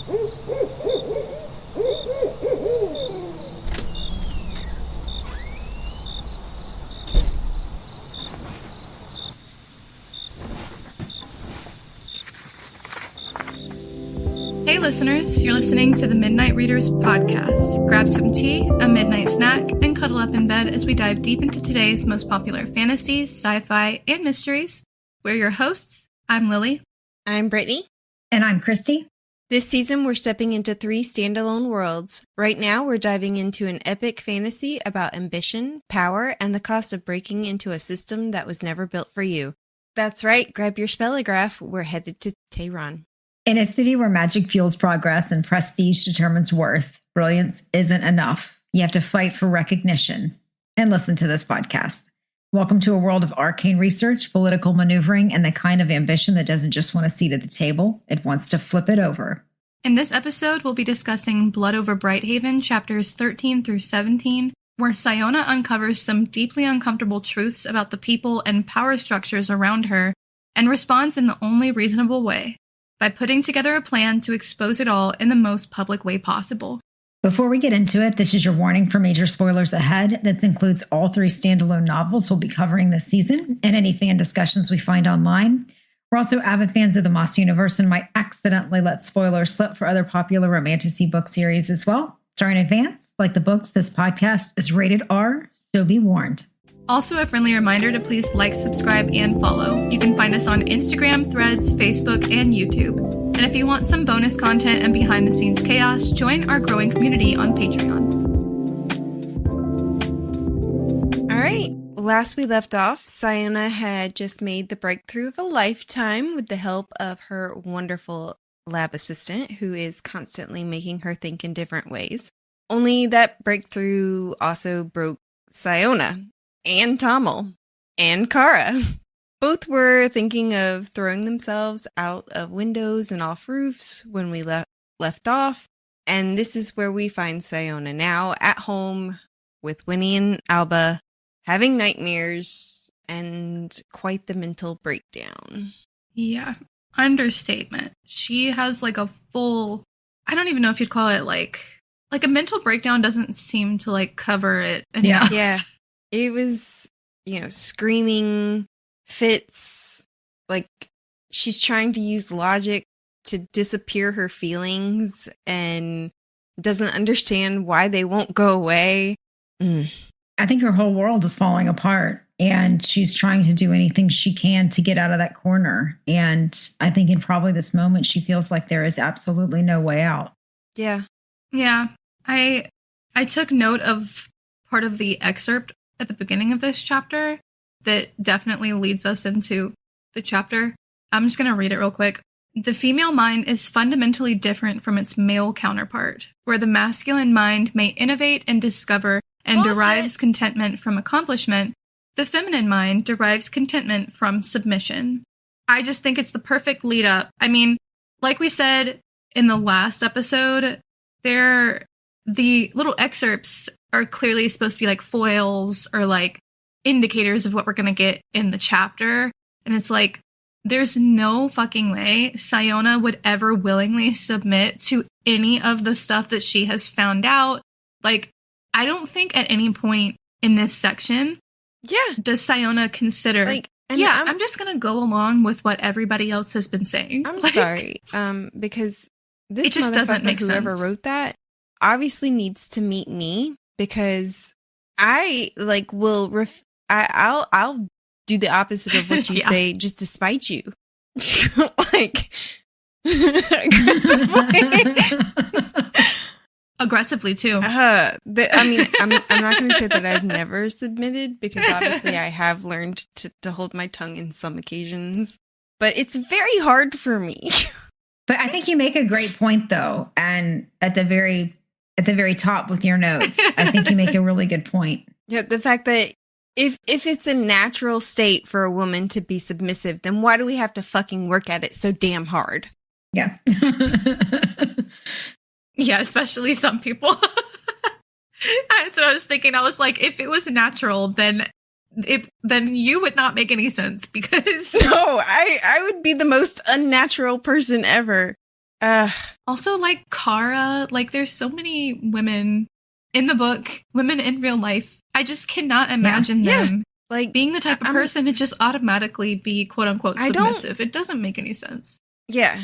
Hey listeners, you're listening to the Midnight Readers podcast. Grab some tea, a midnight snack, and cuddle up in bed as we dive deep into today's most popular fantasies, sci-fi, and mysteries. We're your hosts. I'm Lily. I'm Brittany. And I'm Christy. This season, we're stepping into 3 standalone worlds. Right now, we're diving into an epic fantasy about ambition, power, and the cost of breaking into a system that was never built for you. That's right, grab your spellograph. We're headed to Tiran. In a city where magic fuels progress and prestige determines worth, brilliance isn't enough. You have to fight for recognition. And listen to this podcast. Welcome to a world of arcane research, political maneuvering, and the kind of ambition that doesn't just want a seat at the table, it wants to flip it over. In this episode, we'll be discussing Blood over Brighthaven, chapters 13 through 17, where Sciona uncovers some deeply uncomfortable truths about the people and power structures around her, and responds in the only reasonable way, by putting together a plan to expose it all in the most public way possible. Before we get into it, this is your warning for major spoilers ahead. This includes all 3 standalone novels we'll be covering this season and any fan discussions we find online. We're also avid fans of the Moss universe and might accidentally let spoilers slip for other popular romantasy book series as well. Sorry in advance, like the books, this podcast is rated R, so be warned. Also, a friendly reminder to please like, subscribe, and follow. You can find us on Instagram, Threads, Facebook, and YouTube. And if you want some bonus content and behind-the-scenes chaos, join our growing community on Patreon. All right, last we left off, Sciona had just made the breakthrough of a lifetime with the help of her wonderful lab assistant, who is constantly making her think in different ways. Only that breakthrough also broke Sciona. And Tommel, and Kara. Both were thinking of throwing themselves out of windows and off roofs when we left off, and this is where we find Sciona now, at home with Winnie and Alba, having nightmares, and quite the mental breakdown. Yeah, understatement. She has like a full, I don't even know if you'd call it like a mental breakdown doesn't seem to like cover it enough. Yeah. It was, screaming, fits, like she's trying to use logic to disappear her feelings and doesn't understand why they won't go away. I think her whole world is falling apart and she's trying to do anything she can to get out of that corner. And I think in probably this moment, she feels like there is absolutely no way out. Yeah. Yeah. I took note of part of the excerpt at the beginning of this chapter that definitely leads us into the chapter. I'm just going to read it real quick. The female mind is fundamentally different from its male counterpart, where the masculine mind may innovate and discover and derives contentment from accomplishment. The feminine mind derives contentment from submission. I just think it's the perfect lead up. I mean, like we said in the last episode, the little excerpts are clearly supposed to be like foils or like indicators of what we're going to get in the chapter. And it's like, there's no fucking way Sciona would ever willingly submit to any of the stuff that she has found out. Like, I don't think at any point in this section does Sciona consider, I'm just going to go along with what everybody else has been saying. I'm sorry, because this it just doesn't make whoever sense. Wrote that obviously needs to meet me, because I I'll do the opposite of what you say just to spite you. Like aggressively too. I'm not going to say that I've never submitted, because obviously I have learned to hold my tongue in some occasions, but it's very hard for me. But I think you make a great point though, and at the very top with your notes, I think you make a really good point. Yeah, the fact that if it's a natural state for a woman to be submissive, then why do we have to fucking work at it so damn hard? Yeah. Yeah, especially some people. That's what I was thinking. I was like, if it was natural, then you would not make any sense, because no, I would be the most unnatural person ever. Also, like Kara, like there's so many women in the book, women in real life. I just cannot imagine them like being the type of person to just automatically be quote unquote submissive. It doesn't make any sense. Yeah.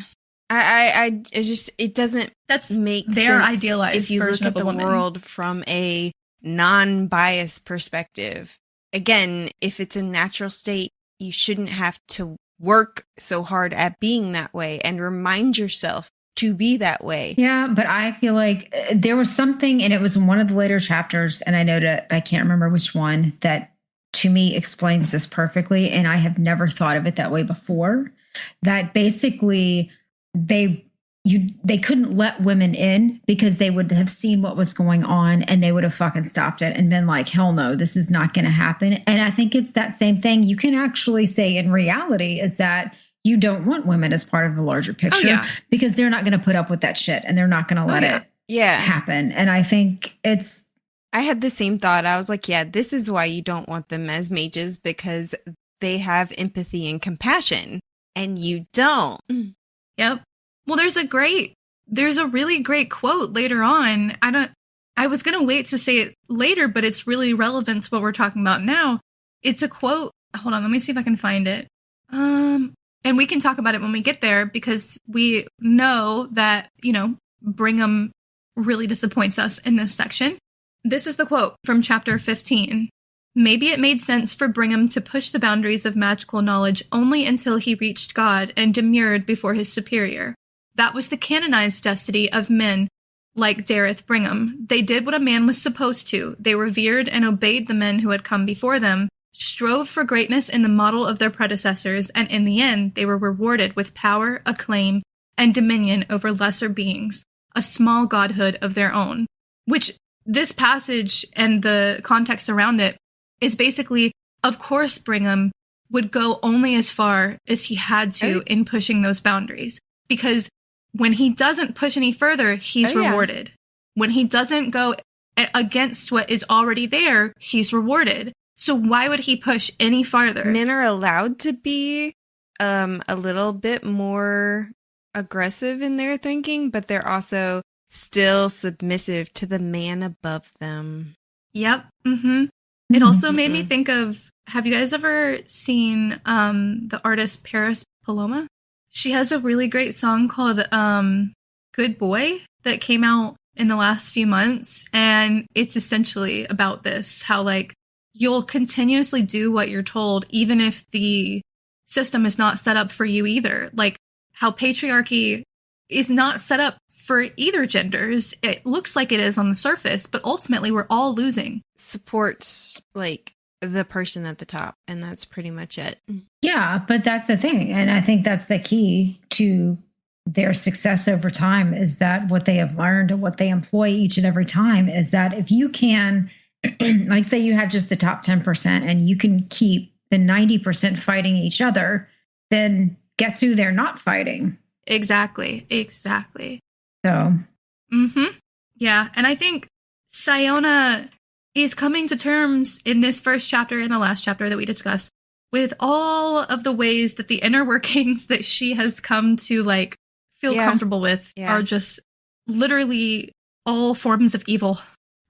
It doesn't make their sense idealized if you look at the world from a non-biased perspective. Again, if it's a natural state, you shouldn't have to work so hard at being that way and remind yourself to be that way. Yeah, but I feel like there was something, and it was in one of the later chapters, and I can't remember which one, that to me explains this perfectly, and I have never thought of it that way before, that basically they couldn't let women in because they would have seen what was going on and they would have fucking stopped it and been like, hell no, this is not going to happen. And I think it's that same thing you can actually say in reality, is that you don't want women as part of the larger picture because they're not going to put up with that shit and they're not going to let it happen. And I think I had the same thought. I was like, yeah, this is why you don't want them as mages, because they have empathy and compassion and you don't. Yep. Well, there's a really great quote later on. I was going to wait to say it later, but it's really relevant to what we're talking about now. It's a quote. Hold on. Let me see if I can find it. And we can talk about it when we get there, because we know that, Brigham really disappoints us in this section. This is the quote from chapter 15. Maybe it made sense for Brigham to push the boundaries of magical knowledge only until he reached God and demurred before his superior. That was the canonized destiny of men like Dareth Brigham. They did what a man was supposed to. They revered and obeyed the men who had come before them, strove for greatness in the model of their predecessors, and in the end, they were rewarded with power, acclaim, and dominion over lesser beings, a small godhood of their own. Which this passage and the context around it is basically, of course, Brigham would go only as far as he had to in pushing those boundaries. Because when he doesn't push any further, he's rewarded. When he doesn't go against what is already there, he's rewarded. So why would he push any farther? Men are allowed to be a little bit more aggressive in their thinking, but they're also still submissive to the man above them. Yep. Mm-hmm. It also made me think of, have you guys ever seen the artist Paris Paloma? She has a really great song called Good Boy that came out in the last few months. And it's essentially about this, how like you'll continuously do what you're told, even if the system is not set up for you either. Like how patriarchy is not set up for either genders. It looks like it is on the surface, but ultimately we're all losing. Supports like the person at the top, and that's pretty much it. Yeah, but that's the thing. And I think that's the key to their success over time, is that what they have learned and what they employ each and every time is that if you can, like say you have just the top 10% and you can keep the 90% fighting each other, then guess who they're not fighting? Exactly. So. Yeah, and I think Sciona is coming to terms in this first chapter and the last chapter that we discussed with all of the ways that the inner workings that she has come to like feel comfortable with are just literally all forms of evil.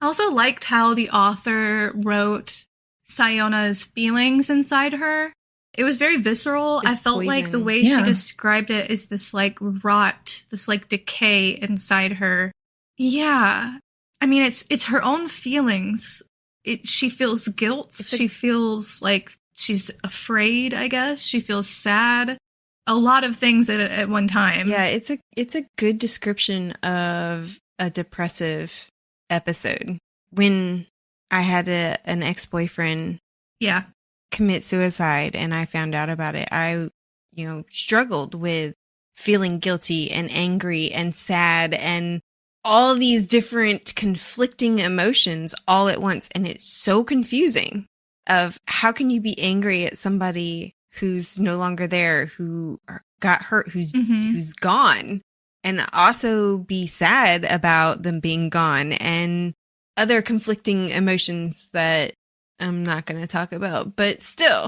I also liked how the author wrote Siona's feelings inside her. It was very visceral. I felt like the way she described it is this like rot, this like decay inside her. Yeah. I mean, it's her own feelings. She feels guilt. She feels like she's afraid, I guess. She feels sad. A lot of things at one time. Yeah, it's a good description of a depressive episode. When I had an ex-boyfriend commit suicide and I found out about it, I, struggled with feeling guilty and angry and sad and all these different conflicting emotions all at once. And it's so confusing of how can you be angry at somebody who's no longer there, who got hurt, who's gone, and also be sad about them being gone, and other conflicting emotions that I'm not going to talk about, but still.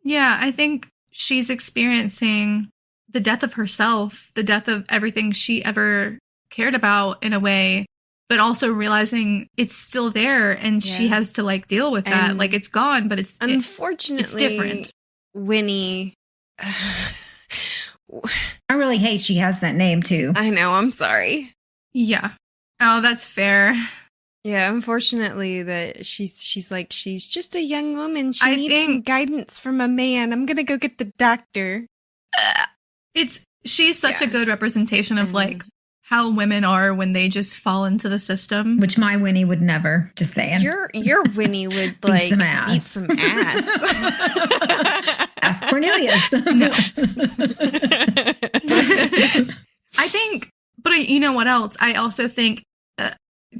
Yeah, I think she's experiencing the death of herself, the death of everything she ever cared about in a way, but also realizing it's still there and she has to like deal with that. Like it's gone, but it's unfortunately it's different. Winnie. I really hate she has that name too. I know. I'm sorry. Yeah. Oh, that's fair. Yeah, unfortunately, that she's just a young woman. She needs some guidance from a man. I'm gonna go get the doctor. She's such a good representation of like how women are when they just fall into the system. Which my Winnie would never. Just saying. Your Winnie would like beat some ass. Ask Cornelius. No. I think, but you know what else? I also think,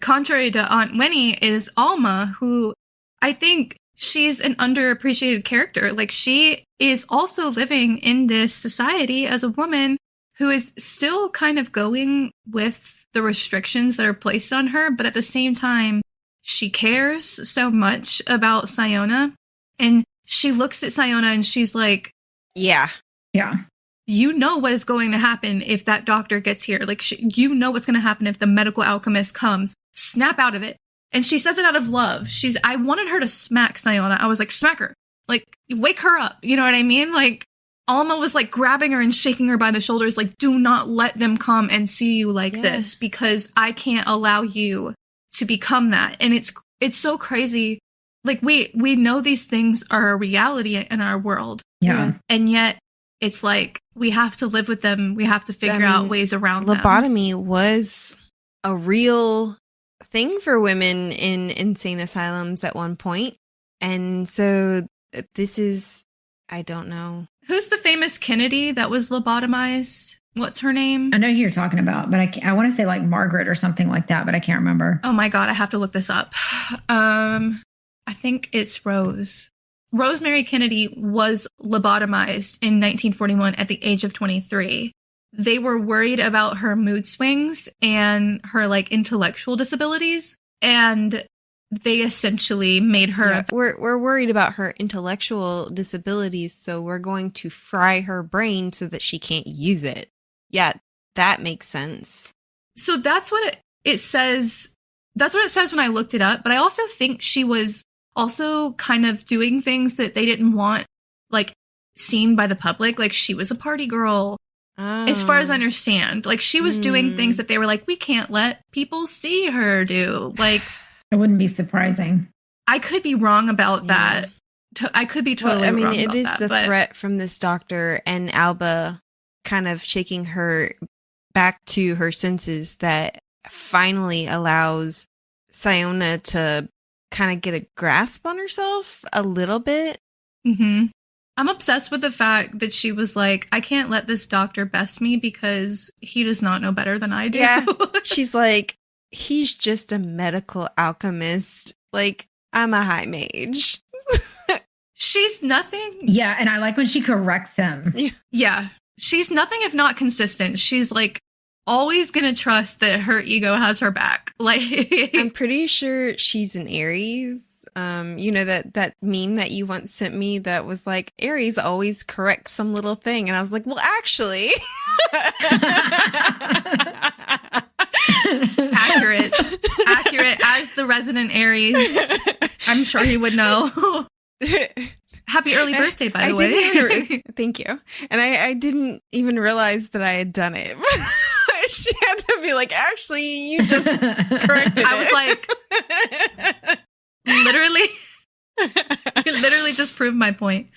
contrary to Aunt Winnie, is Alma, who I think she's an underappreciated character. Like, she is also living in this society as a woman who is still kind of going with the restrictions that are placed on her, but at the same time, she cares so much about Sciona, and she looks at Sciona and she's like, yeah. You know what is going to happen if that doctor gets here. Like, you know what's going to happen if the medical alchemist comes. Snap out of it. And she says it out of love. I wanted her to smack Sciona. I was like, smack her. Like, wake her up. You know what I mean? Like, Alma was like grabbing her and shaking her by the shoulders. Like, do not let them come and see you like this, because I can't allow you to become that. And it's so crazy. Like, we know these things are a reality in our world. Yeah. And yet, it's like, we have to live with them. We have to figure out ways around them. Lobotomy was a real thing for women in insane asylums at one point. And so this is, I don't know. Who's the famous Kennedy that was lobotomized? What's her name? I know who you're talking about, but I want to say like Margaret or something like that, but I can't remember. Oh my God, I have to look this up. I think it's Rose. Rosemary Kennedy was lobotomized in 1941 at the age of 23. They were worried about her mood swings and her like intellectual disabilities, and they essentially made her. Yeah, we're worried about her intellectual disabilities, so we're going to fry her brain so that she can't use it. Yeah, that makes sense. So that's what it says. That's what it says when I looked it up. But I also think she was also kind of doing things that they didn't want, like, seen by the public. Like, she was a party girl, as far as I understand. Like, she was doing things that they were like, we can't let people see her do. Like, it wouldn't be surprising. I could be wrong about that. I could be totally wrong about that. It is the threat from this doctor and Alba kind of shaking her back to her senses that finally allows Sciona to kind of get a grasp on herself a little bit. Mm-hmm. I'm obsessed with the fact that she was like, I can't let this doctor best me because he does not know better than I do. Yeah. She's like, he's just a medical alchemist. Like, I'm a high mage. She's nothing. Yeah, and I like when she corrects him. Yeah. She's nothing if not consistent. She's like always gonna trust that her ego has her back. Like, I'm pretty sure she's an Aries. You know that meme that you once sent me that was like, Aries always corrects some little thing, and I was like, well, actually, accurate as the resident Aries. I'm sure he would know. Happy early birthday, by the way. Thank you. And I didn't even realize that I had done it. She had to be like, actually, you just corrected it. I was like, literally just proved my point.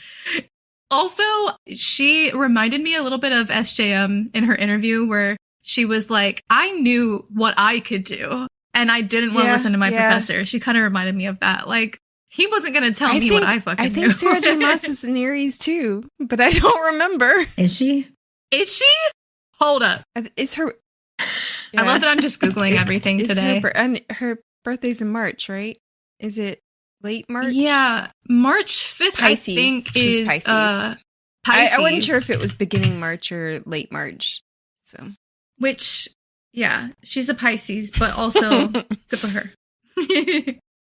Also, she reminded me a little bit of SJM in her interview where she was like, I knew what I could do and I didn't want to listen to my professor. She kind of reminded me of that. Like, he wasn't going to tell me what I fucking knew. I think Sarah J. Maas is an Aries too, but I don't remember. Is she? Is she? Hold up. Is her... I love that I'm just Googling everything today. Her birthday's in March, right? Is it late March? Yeah. March 5th, Pisces. I think, She's is Pisces. Pisces. I wasn't sure if it was beginning March or late March. So, which, yeah, she's a Pisces, but also good for her.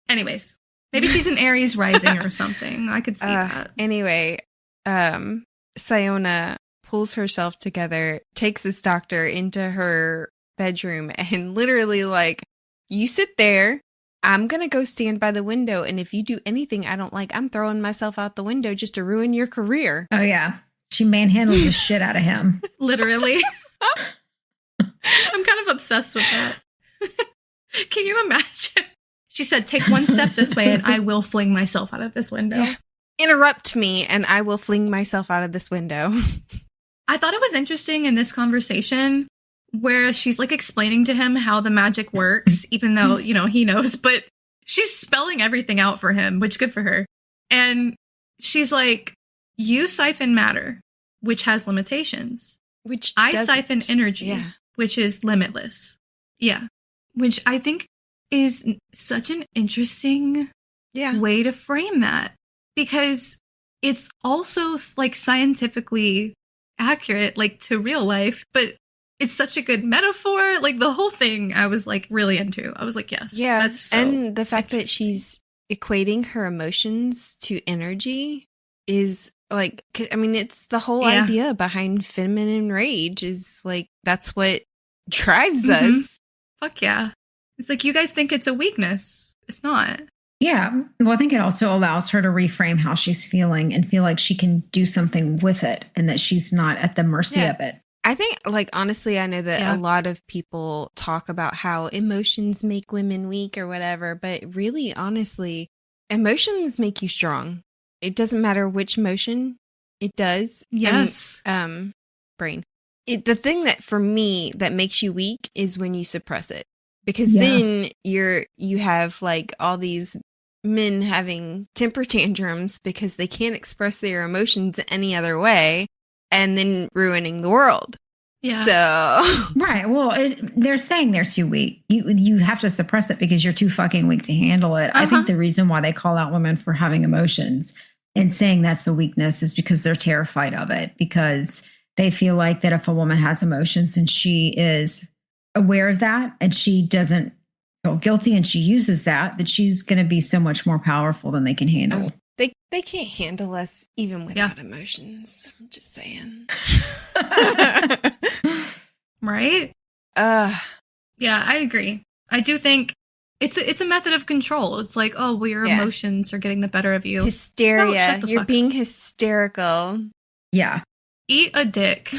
Anyways, maybe she's an Aries rising or something. I could see that. Anyway, Sciona pulls herself together, takes this doctor into her bedroom and literally like, you sit there. I'm going to go stand by the window. And if you do anything I don't like, I'm throwing myself out the window just to ruin your career. Oh, yeah. She manhandles the shit out of him. Literally. I'm kind of obsessed with that. Can you imagine? She said, take one step this way and I will fling myself out of this window. Yeah. Interrupt me and I will fling myself out of this window. I thought it was interesting in this conversation where she's like explaining to him how the magic works, even though, you know, he knows, but she's spelling everything out for him, which good for her. And she's like, you siphon matter, which has limitations. Which I doesn't. siphon energy, Yeah. which is limitless. Yeah. Which I think is such an interesting way to frame that, because it's also like scientifically accurate, like to real life, but it's such a good metaphor. Like the whole thing I was like really into. I was like, yes. Yeah. That's so and the fact that she's equating her emotions to energy is like, I mean, it's the whole idea behind feminine rage is like, that's what drives us. Fuck yeah. It's like, you guys think it's a weakness. It's not. Yeah. Well, I think it also allows her to reframe how she's feeling and feel like she can do something with it and that she's not at the mercy of it. I think, like, honestly, I know that a lot of people talk about how emotions make women weak or whatever, but really, honestly, emotions make you strong. It doesn't matter which emotion it does. Yes. Brain. The thing that, for me, that makes you weak is when you suppress it. Because then you have, like, all these men having temper tantrums because they can't express their emotions any other way. And then ruining the world. Yeah. So right. Well, they're saying they're too weak. You have to suppress it because you're too fucking weak to handle it. I think the reason why they call out women for having emotions and saying that's a weakness is because they're terrified of it, because they feel like that if a woman has emotions and she is aware of that and she doesn't feel guilty and she uses that she's going to be so much more powerful than they can handle. They can't handle us even without emotions. I'm just saying. Right? Yeah, I agree. I do think it's a method of control. It's like, oh, well, your emotions are getting the better of you. Hysteria. You're being hysterical. Yeah. Eat a dick.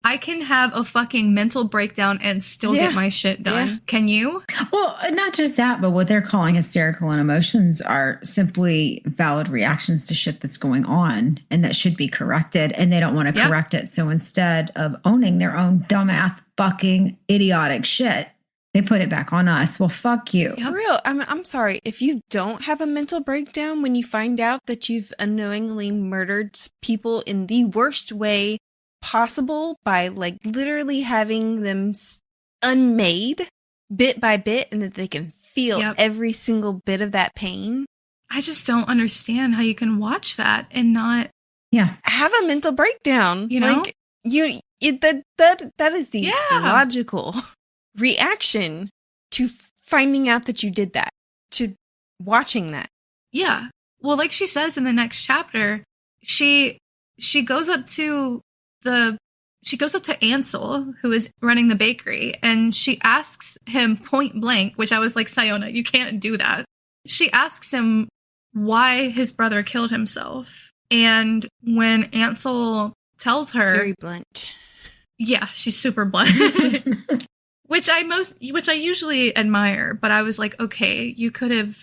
I can have a fucking mental breakdown and still get my shit done. Yeah. Can you? Well, not just that, but what they're calling hysterical and emotions are simply valid reactions to shit that's going on and that should be corrected. And they don't want to correct it. So instead of owning their own dumbass fucking idiotic shit, they put it back on us. Well, fuck you. For real. I'm sorry. If you don't have a mental breakdown when you find out that you've unknowingly murdered people in the worst way possible by like literally having them unmade bit by bit and that they can feel every single bit of that pain. I just don't understand how you can watch that and not have a mental breakdown. You know, like that is the logical reaction to finding out that you did that, to watching that. Yeah. Well, like she says in the next chapter, she goes up to Ansel, who is running the bakery, and she asks him point blank, which I was like, Sciona, you can't do that. She asks him why his brother killed himself. And when Ansel tells her, very blunt. Yeah, she's super blunt. which I usually admire, but I was like, okay, you could have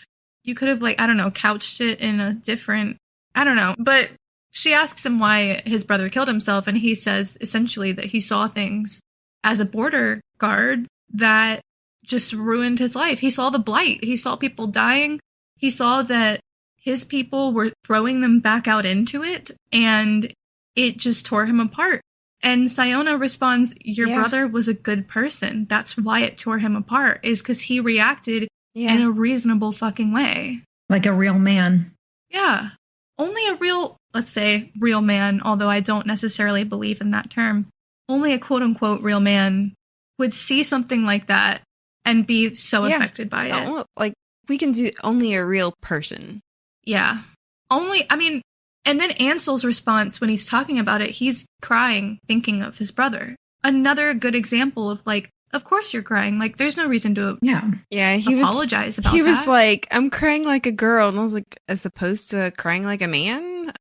like, I don't know, couched it in a different, I don't know, but she asks him why his brother killed himself, and he says essentially that he saw things as a border guard that just ruined his life. He saw the blight. He saw people dying. He saw that his people were throwing them back out into it, and it just tore him apart. And Sciona responds, your brother was a good person. That's why it tore him apart, is because he reacted in a reasonable fucking way. Like a real man. Yeah. Only a real, let's say, real man, although I don't necessarily believe in that term, only a quote-unquote real man would see something like that and be so affected by it. Like, we can do only a real person. Yeah. I mean, And then Ansel's response when he's talking about it, he's crying, thinking of his brother. Another good example of like, of course you're crying. Like, there's no reason to apologize about that. He was like, I'm crying like a girl. And I was like, as opposed to crying like a man?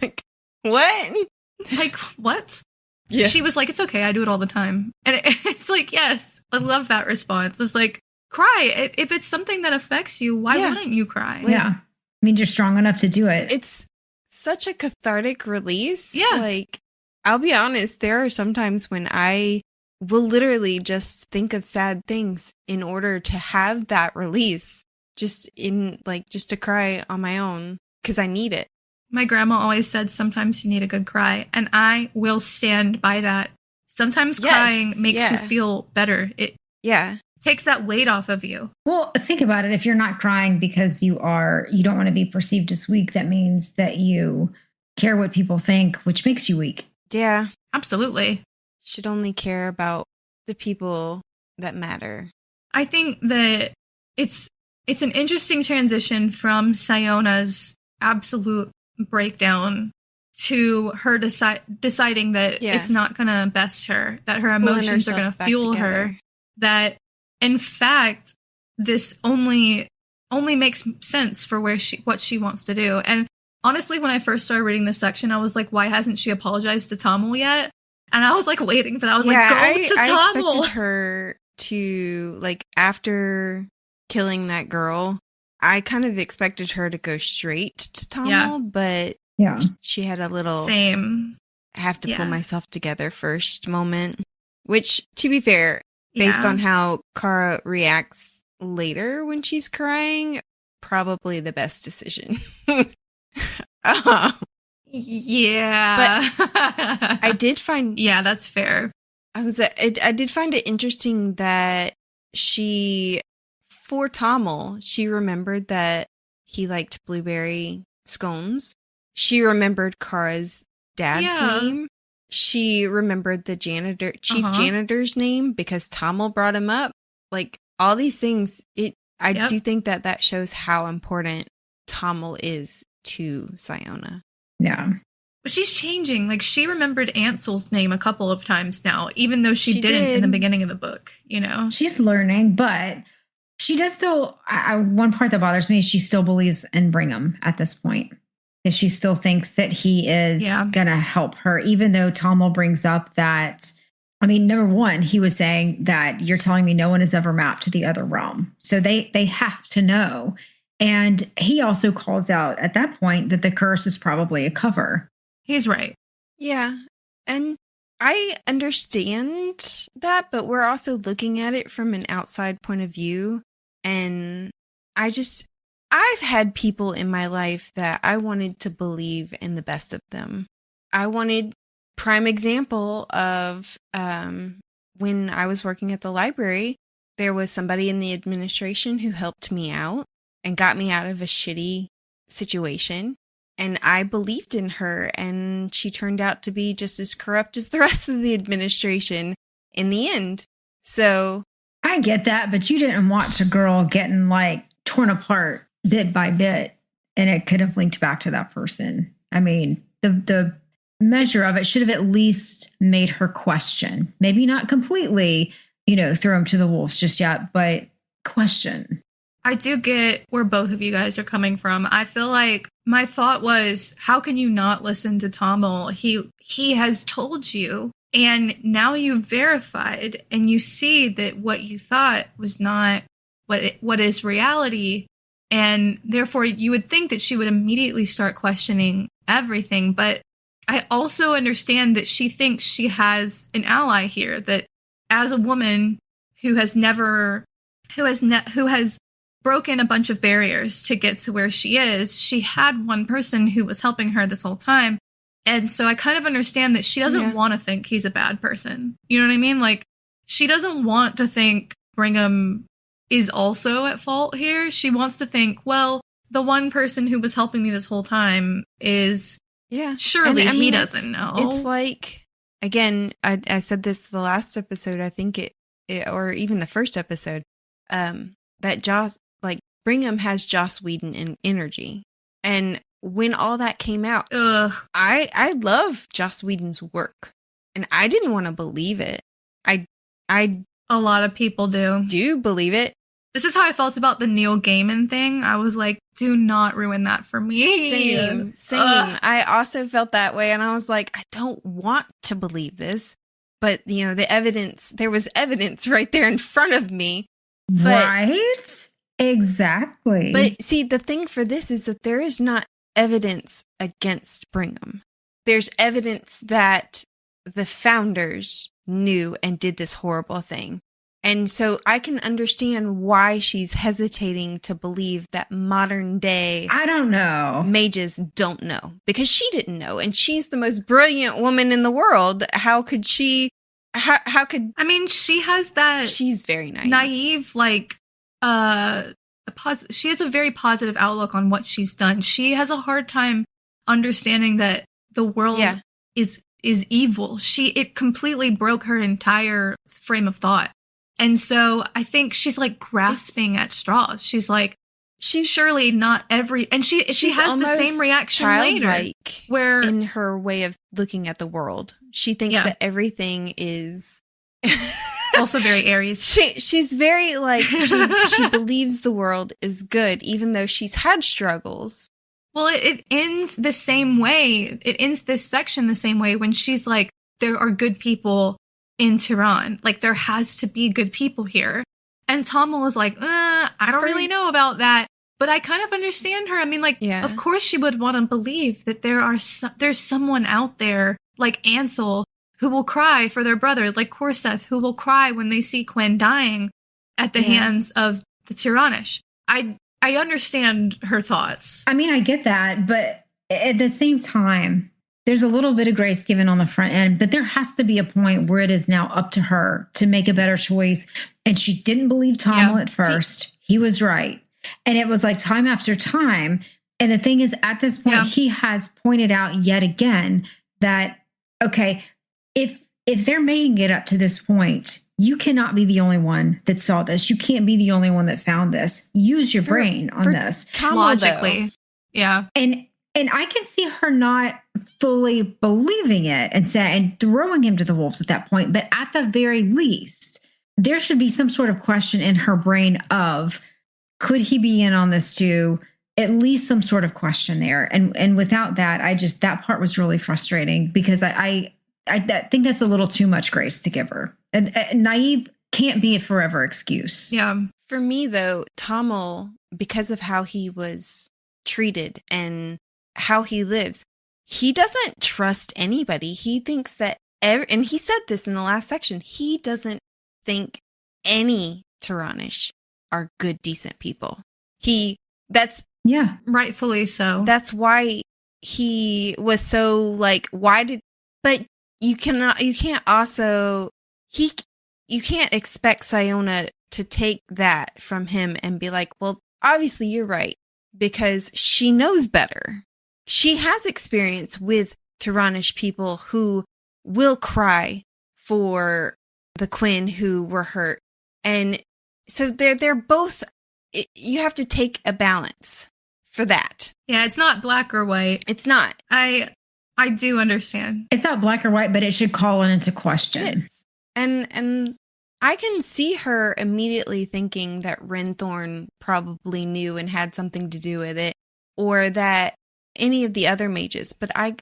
Like, what? Like, what? Yeah. She was like, it's okay. I do it all the time. And it's like, yes, I love that response. It's like, cry. If it's something that affects you, why wouldn't you cry? Yeah. Means you're strong enough to do it. It's such a cathartic release. Yeah. Like, I'll be honest, there are some times when I will literally just think of sad things in order to have that release, just to cry on my own because I need it. My grandma always said sometimes you need a good cry, and I will stand by that. Sometimes crying makes you feel better. It takes that weight off of you. Well, think about it. If you're not crying because you don't want to be perceived as weak, that means that you care what people think, which makes you weak. Yeah. Absolutely. Should only care about the people that matter. I think that it's an interesting transition from Siona's absolute breakdown to her deciding that it's not going to best her, that her emotions are going to fuel her, that in fact this only makes sense for what she wants to do. And honestly, when I first started reading this section, I was like, why hasn't she apologized to Tamil yet? And I was like waiting for that. I was like, go to Tamil. I expected her to, like, after killing that girl, I kind of expected her to go straight to Tamil, but she had a little have to pull myself together first moment, which, to be fair, based on how Kara reacts later when she's crying, probably the best decision. Yeah. But I did find... Yeah, that's fair. I did find it interesting that for Tamil, she remembered that he liked blueberry scones. She remembered Kara's dad's name. She remembered the chief janitor's name because Tamil brought him up. Like, all these things, I do think that shows how important Tamil is to Sciona. Yeah. But she's changing. Like, she remembered Ansel's name a couple of times now, even though she didn't in the beginning of the book, you know? She's learning, but she does still... one part that bothers me is she still believes in Brigham at this point. That she still thinks that he is going to help her, even though Tamil brings up that... I mean, number one, he was saying that you're telling me no one has ever mapped to the other realm. So they have to know. And he also calls out at that point that the curse is probably a cover. He's right. Yeah. And I understand that, but we're also looking at it from an outside point of view. And I've had people in my life that I wanted to believe in the best of them. Prime example of when I was working at the library, there was somebody in the administration who helped me out and got me out of a shitty situation. And I believed in her, and she turned out to be just as corrupt as the rest of the administration in the end. So I get that, but you didn't watch a girl getting like torn apart bit by bit, and it could have linked back to that person. I mean, the measure of it should have at least made her question. Maybe not completely, throw him to the wolves just yet, but question. I do get where both of you guys are coming from. I feel like my thought was, how can you not listen to Tamil? He has told you, and now you've verified, and you see that what you thought was not what is reality, and therefore you would think that she would immediately start questioning everything. But I also understand that she thinks she has an ally here, that as a woman who has broken a bunch of barriers to get to where she is, she had one person who was helping her this whole time. And so I kind of understand that she doesn't want to think he's a bad person. You know what I mean? Like, she doesn't want to think Brigham is also at fault here. She wants to think, well, the one person who was helping me this whole time is... Yeah. Surely he doesn't know. It's like, again, I said this the last episode, I think it or even the first episode, that Brigham has Joss Whedon in energy. And when all that came out, Ugh. I love Joss Whedon's work, and I didn't want to believe it. I A lot of people do. do believe it. This is how I felt about the Neil Gaiman thing. I was like, do not ruin that for me. Same. Ugh. I also felt that way, and I was like, I don't want to believe this, but the evidence. There was evidence right there in front of me. But, right? Exactly. But see, the thing for this is that there is not evidence against Brigham. There's evidence that the founders knew and did this horrible thing. And so I can understand why she's hesitating to believe that modern day I don't know. mages don't know, because she didn't know, and she's the most brilliant woman in the world. How could she? How could? I mean, she has that She's very naive, like, she has a very positive outlook on what she's done. She has a hard time understanding that the world is evil. It completely broke her entire frame of thought. And so I think she's like grasping at straws. She's like, she's surely not every, and she has the same reaction later, where in her way of looking at the world, she thinks that everything is also very Aries. She's very like, she believes the world is good, even though she's had struggles. Well, it ends the same way. It ends this section the same way when she's like, there are good people in Tiran. Like, there has to be good people here. And Tamil is like, I don't really know about that. But I kind of understand her. I mean, like, of course she would want to believe that there's someone out there, like Ansel, who will cry for their brother, like Korseth, who will cry when they see Quinn dying at the hands of the Tiranish. I understand her thoughts. I mean, I get that, but at the same time, there's a little bit of grace given on the front end, but there has to be a point where it is now up to her to make a better choice. And she didn't believe Tamil at first. He was right. And it was like time after time. And the thing is, at this point, he has pointed out yet again that, okay, if they're making it up to this point, you cannot be the only one that saw this. You can't be the only one that found this. Use your brain on this. Logically. Though. Yeah. And I can see her not fully believing it and throwing him to the wolves at that point. But at the very least, there should be some sort of question in her brain of, could he be in on this too? At least some sort of question there. And without that, that part was really frustrating, because I think that's a little too much grace to give her. And naive can't be a forever excuse. Yeah. For me, though, Tamil, because of how he was treated and how he lives, he doesn't trust anybody. He thinks that, and he said this in the last section, he doesn't think any Tiranish are good, decent people. Rightfully so. That's why he was so like, but you can't expect Sciona to take that from him and be like, well, obviously you're right, because she knows better. She has experience with Tiranish people who will cry for the Quinn who were hurt. And so they're both, you have to take a balance for that. Yeah, it's not black or white. It's not. I do understand. It's not black or white, but it should call it into question. It is. And I can see her immediately thinking that Renthorn probably knew and had something to do with it, or that any of the other mages. But I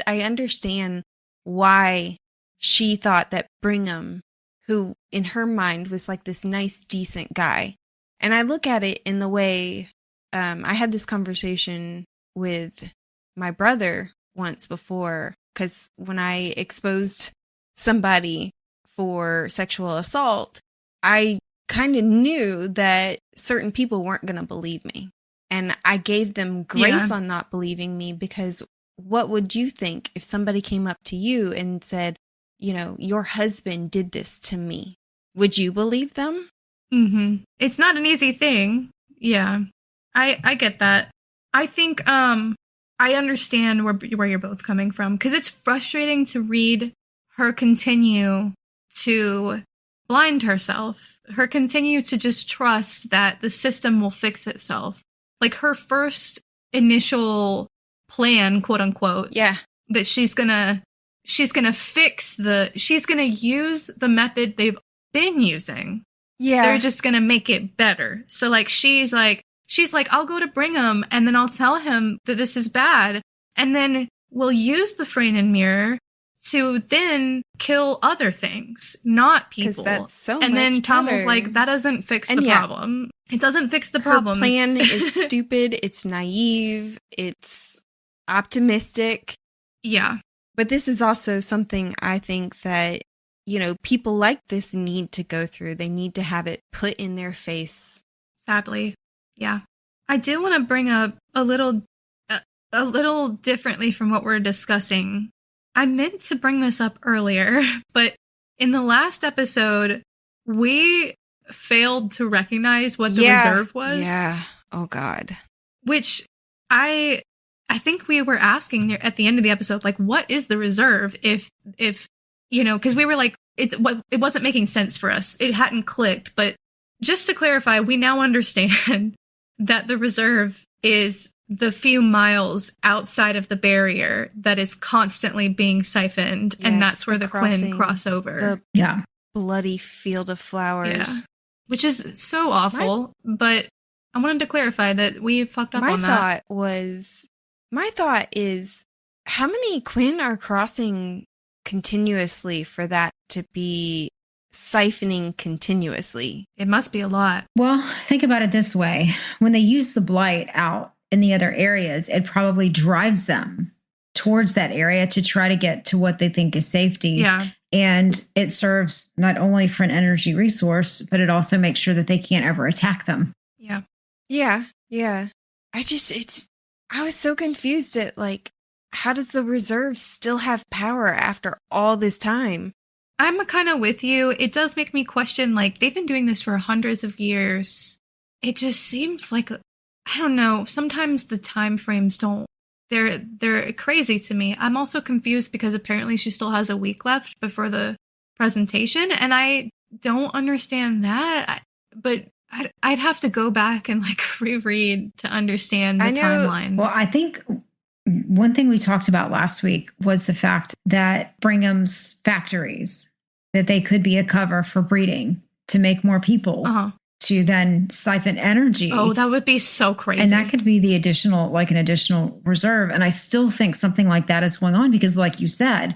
understand why she thought that Brigham, who in her mind was like this nice, decent guy. And I look at it in the way, I had this conversation with my brother once before, because when I exposed somebody for sexual assault, I kind of knew that certain people weren't going to believe me. And I gave them grace on not believing me, because what would you think if somebody came up to you and said, your husband did this to me? Would you believe them? Mm-hmm. It's not an easy thing. Yeah, I get that. I think I understand where you're both coming from, because it's frustrating to read her continue to blind herself, her continue to just trust that the system will fix itself. Like, her first initial plan, quote unquote. Yeah. That she's gonna use the method they've been using. Yeah. They're just gonna make it better. So like she's like, I'll go to Brigham and then I'll tell him that this is bad, and then we'll use the Freynen mirror to then kill other things, not people. Because that's so and much then Tom was better. like, that doesn't fix And the yeah. problem. It doesn't fix the Her problem. plan is stupid. It's naive. It's optimistic. Yeah. But this is also something I think that, you know, people like this need to go through. They need to have it put in their face. Sadly. Yeah. I do want to bring up a little differently from what we're discussing. I meant to bring this up earlier, but in the last episode, we failed to recognize what the reserve was. Yeah. Oh, God. Which I think we were asking there at the end of the episode, like, what is the reserve? If you know, because we were like, it wasn't making sense for us. It hadn't clicked. But just to clarify, we now understand that the reserve is the few miles outside of the barrier that is constantly being siphoned, Yeah, and it's that's where the Quinn cross over. The bloody field of flowers. Yeah. Which is so awful, but I wanted to clarify that we fucked up on that. My thought is, how many Quinn are crossing continuously for that to be siphoning continuously? It must be a lot. Well, think about it this way. When they use the blight out in the other areas, it probably drives them towards that area to try to get to what they think is safety. Yeah. And it serves not only for an energy resource, but it also makes sure that they can't ever attack them. Yeah. Yeah. Yeah. I was so confused at, like, how does the reserve still have power after all this time? I'm kind of with you. It does make me question, like, they've been doing this for hundreds of years. It just seems like, I don't know, sometimes the time frames don't, they're crazy to me. I'm also confused because apparently she still has a week left before the presentation, and I don't understand that. But I'd have to go back and, like, reread to understand the timeline. Well, I think one thing we talked about last week was the fact that Brigham's factories, that they could be a cover for breeding to make more people to then siphon energy. Oh, that would be so crazy. And that could be the additional, like an additional reserve. And I still think something like that is going on because, like you said,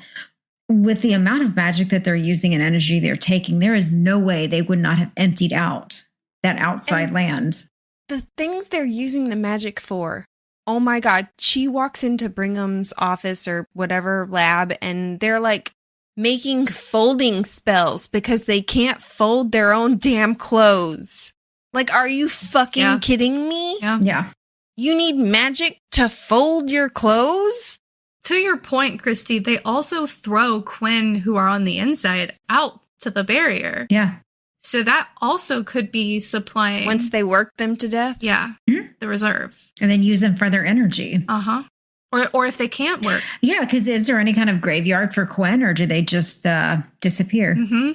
with the amount of magic that they're using and energy they're taking, there is no way they would not have emptied out that outside land. The things they're using the magic for. Oh my God. She walks into Brigham's office or whatever lab, and they're like making folding spells because they can't fold their own damn clothes. Like, are you fucking kidding me? Yeah. You need magic to fold your clothes? To your point, Christy, they also throw Quinn, who are on the inside, out to the barrier. Yeah. So that also could be supplying. Once they work them to death? Yeah. The reserve. And then use them for their energy. Uh-huh. Or if they can't work. Yeah, because is there any kind of graveyard for Quinn, or do they just disappear? Mm-hmm.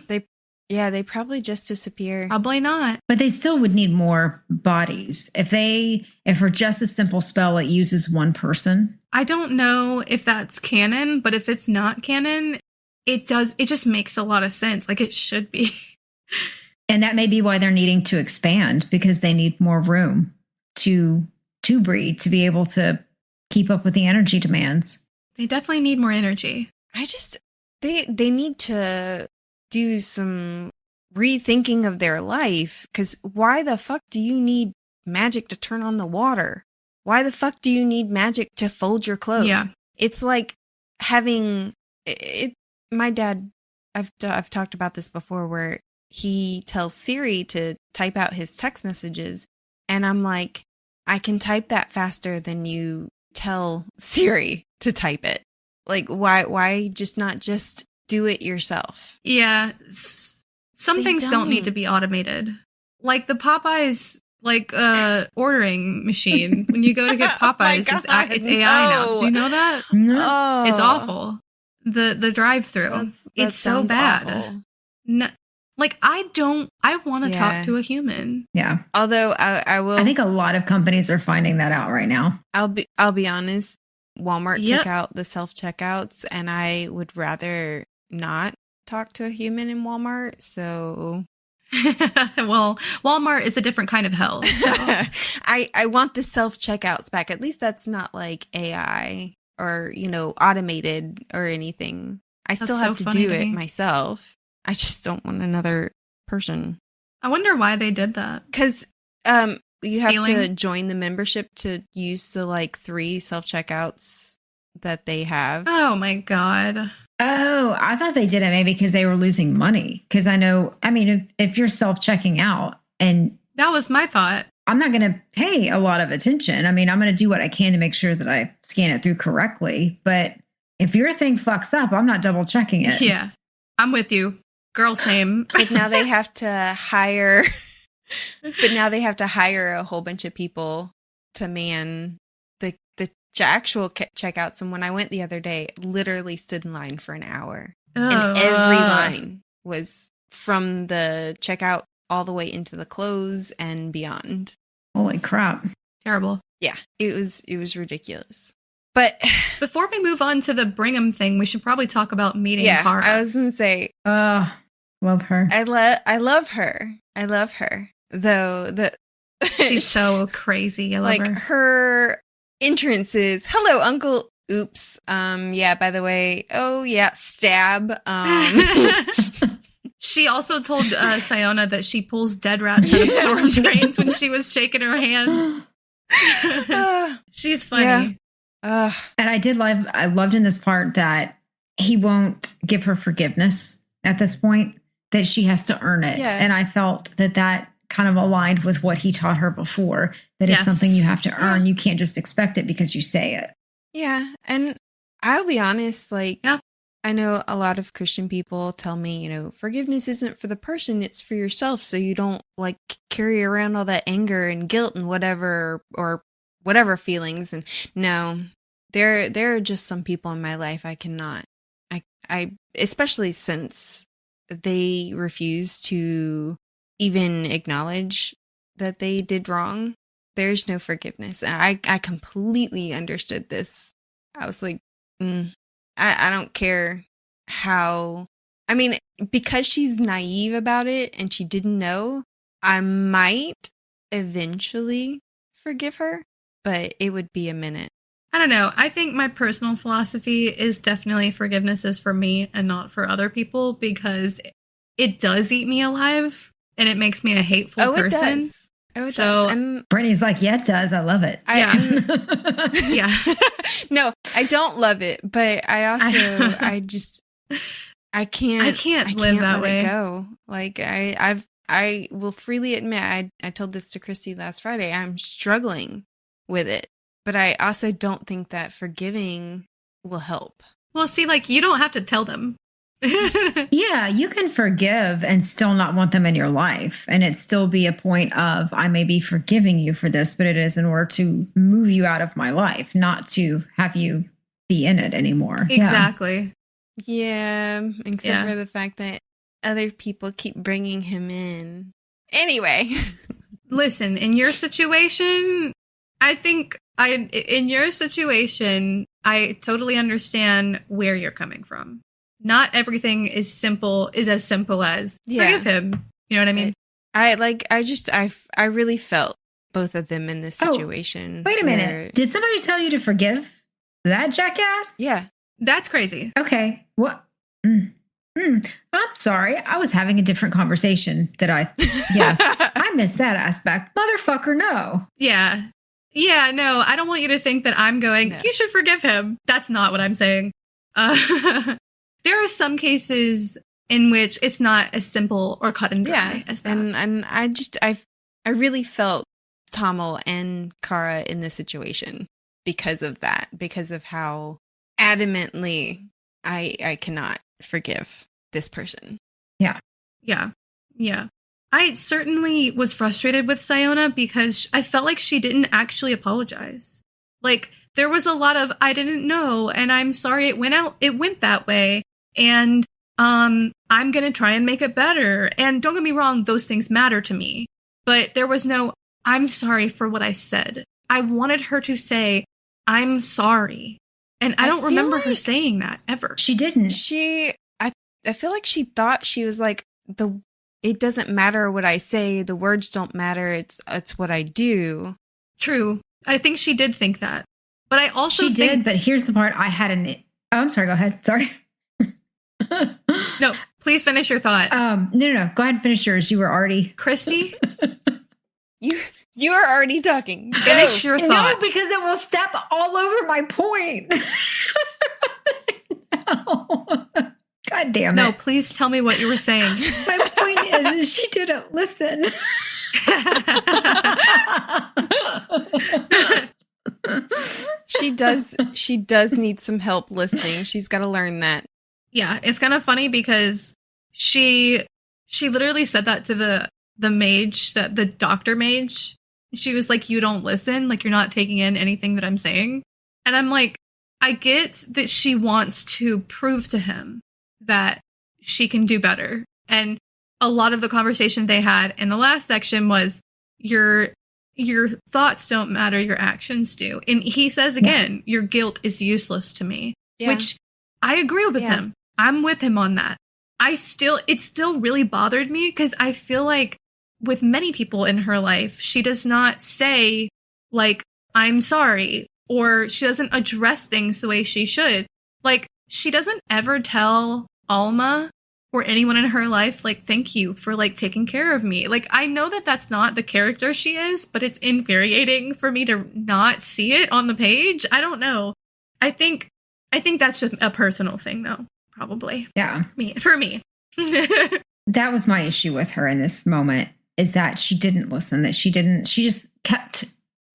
They probably just disappear. Probably not. But they still would need more bodies. If for just a simple spell it uses one person. I don't know if that's canon, but if it's not canon, it just makes a lot of sense. Like, it should be. And that may be why they're needing to expand, because they need more room to breed, to be able to keep up with the energy demands. They definitely need more energy. They need to do some rethinking of their life, because why the fuck do you need magic to turn on the water? Why the fuck do you need magic to fold your clothes? Yeah. It's like having it. My dad, I've talked about this before, where he tells Siri to type out his text messages, and I'm like, I can type that faster than you tell Siri to type it. Like, why just not just do it yourself? Yeah. Some things don't need to be automated. Like the Popeyes, ordering machine. When you go to get Popeyes, it's AI now. Do you know that? No. Oh, It's awful. The drive-through. It's so bad. Awful. No, I want to talk to a human. Yeah. Although I will. I think a lot of companies are finding that out right now. I'll be honest. Walmart Yep. took out the self-checkouts, and I would rather not talk to a human in Walmart. So Well, Walmart is a different kind of hell. So. I want the self-checkouts back. At least that's not like AI or, automated or anything. I still have to do it myself. I just don't want another person. I wonder why they did that. Because you have to join the membership to use the 3 self-checkouts that they have. Oh my God. Oh, I thought they did it maybe because they were losing money. Because if you're self-checking out, and that was my thought. I'm not going to pay a lot of attention. I'm going to do what I can to make sure that I scan it through correctly. But if your thing fucks up, I'm not double checking it. Yeah, I'm with you. Girl, same. But now they have to hire. But now they have to hire a whole bunch of people to man the actual checkouts. And when I went the other day, literally stood in line for an hour. And every line was from the checkout all the way into the close and beyond. Holy crap. Terrible. Yeah, it was Ridiculous. But before we move on to the Brigham thing, we should probably talk about meeting Kara. I was going to say, love her. I love her. I love her. Though she's so crazy. I love her. Her entrance is, hello, Uncle. Oops. Yeah, by the way. Oh, yeah. Stab. She also told Sciona that she pulls dead rats out of storm drains when she was shaking her hand. She's funny. Yeah. And I loved in this part that he won't give her forgiveness at this point, that she has to earn it. Yeah. And I felt that kind of aligned with what he taught her before, that it's something you have to earn. You can't just expect it because you say it. Yeah. And I'll be honest, I know a lot of Christian people tell me, forgiveness isn't for the person, it's for yourself. So you don't carry around all that anger and guilt and whatever, or whatever feelings. And no, there are just some people in my life I cannot, I especially since they refuse to even acknowledge that they did wrong. There's no forgiveness. And I completely understood this. I was like, I don't care how, because she's naive about it and she didn't know, I might eventually forgive her, but it would be a minute. I don't know. I think my personal philosophy is definitely forgiveness is for me and not for other people, because it does eat me alive and it makes me a hateful person. It does. Oh, it so does. Brittany's like, yeah, it does. I love it. Yeah. No, I don't love it, but I also, I can't live that way. It go. I will freely admit, I told this to Christy last Friday, I'm struggling with it, but I also don't think that forgiving will help. Well, see, you don't have to tell them. Yeah, you can forgive and still not want them in your life. And it still be a point of, I may be forgiving you for this, but it is in order to move you out of my life, not to have you be in it anymore. Exactly. Yeah, except for the fact that other people keep bringing him in. Anyway. Listen, in your situation, I totally understand where you're coming from. Not everything is as simple as forgive him. You know what I mean? I really felt both of them in this situation. Wait a minute. Did somebody tell you to forgive that jackass? Yeah. That's crazy. Okay. What? I'm sorry. I was having a different conversation I missed that aspect. Motherfucker, no. Yeah. Yeah, no, I don't want you to think that I'm going, you should forgive him. That's not what I'm saying. There are some cases in which it's not as simple or cut and dry as that. And I really felt Tamil and Kara in this situation because of that, because of how adamantly I cannot forgive this person. Yeah. Yeah. Yeah. I certainly was frustrated with Sciona because I felt like she didn't actually apologize. There was a lot of, I didn't know, and I'm sorry it went that way. And I'm going to try and make it better. And don't get me wrong, those things matter to me. But there was no, I'm sorry for what I said. I wanted her to say, I'm sorry. And I don't remember her saying that ever. She didn't. I feel like she thought she was like, it doesn't matter what I say. The words don't matter. It's what I do. True. I think she did think that. But I also She did, but here's the part I had Oh, I'm sorry. Go ahead. Sorry. No, please finish your thought. No. Go ahead and finish yours. You were already... Christy? You are already talking. Finish your thought. No, because it will step all over my point. No. God damn it. No, please tell me what you were saying. My point is she didn't listen. She does need some help listening. She's got to learn that. Yeah, it's kind of funny because she literally said that to the mage, the doctor mage. She was like, you don't listen, like you're not taking in anything that I'm saying. And I'm like, I get that she wants to prove to him that she can do better. And a lot of the conversation they had in the last section was your thoughts don't matter, your actions do. And he says again, your guilt is useless to me, which I agree with him. I'm with him on that. It still really bothered me because I feel like with many people in her life, she does not say like, I'm sorry, or she doesn't address things the way she should. Like, she doesn't ever tell Alma or anyone in her life, like, thank you for, like, taking care of me. Like, I know that that's not the character she is, but it's infuriating for me to not see it on the page. I don't know. I think that's just a personal thing, though, probably. Yeah. For me. That was my issue with her in this moment, is that she didn't listen, she just kept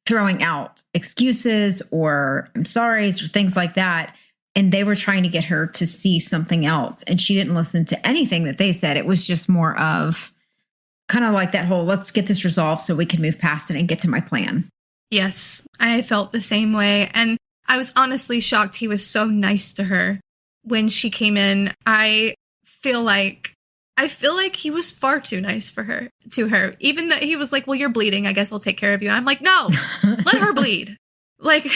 throwing out excuses or I'm sorry's or things like that. And they were trying to get her to see something else. And she didn't listen to anything that they said. It was just more of kind of like that whole, let's get this resolved so we can move past it and get to my plan. Yes, I felt the same way. And I was honestly shocked he was so nice to her when she came in. I feel like he was far too nice to her. Even that he was like, well, you're bleeding. I guess I'll take care of you. And I'm like, no, let her bleed. Like,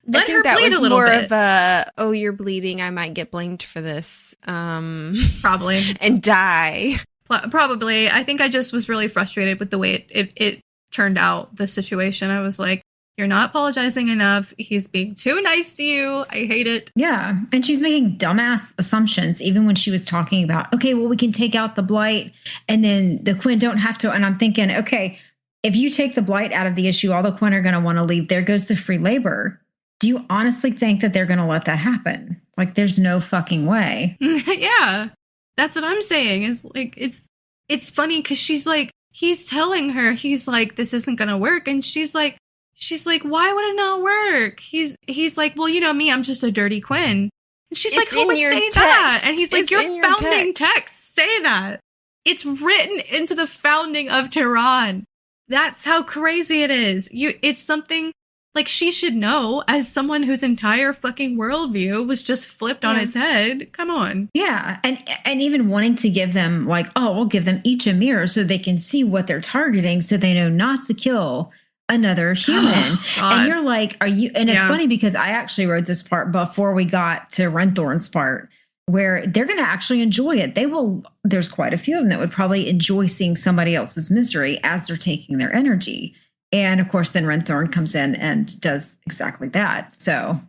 let her bleed a little bit. More of a, oh, you're bleeding. I might get blamed for this. Probably. And die. Probably. I think I just was really frustrated with the way it turned out, the situation. I was like, you're not apologizing enough. He's being too nice to you. I hate it. Yeah. And she's making dumbass assumptions, even when she was talking about, okay, well, we can take out the blight and then the Quinn don't have to. And I'm thinking, okay, if you take the blight out of the issue, all the Quinn are going to want to leave. There goes the free labor. Do you honestly think that they're going to let that happen? Like, there's no fucking way. Yeah. That's what I'm saying. Is like, it's funny because she's like, he's telling her, he's like, this isn't going to work. And she's like, why would it not work? He's like, well, you know me, I'm just a dirty Quinn. And she's like, who would say that? And he's like, your founding text say that. It's written into the founding of Tiran. That's how crazy it is. It's something like she should know as someone whose entire fucking worldview was just flipped on its head. Come on. Yeah. And even wanting to give them like, oh, we'll give them each a mirror so they can see what they're targeting so they know not to kill another human. And you're like, are you? And it's funny because I actually wrote this part before we got to Renthorn's part where they're going to actually enjoy it. There's quite a few of them that would probably enjoy seeing somebody else's misery as they're taking their energy. And of course, then Renthorn comes in and does exactly that. So,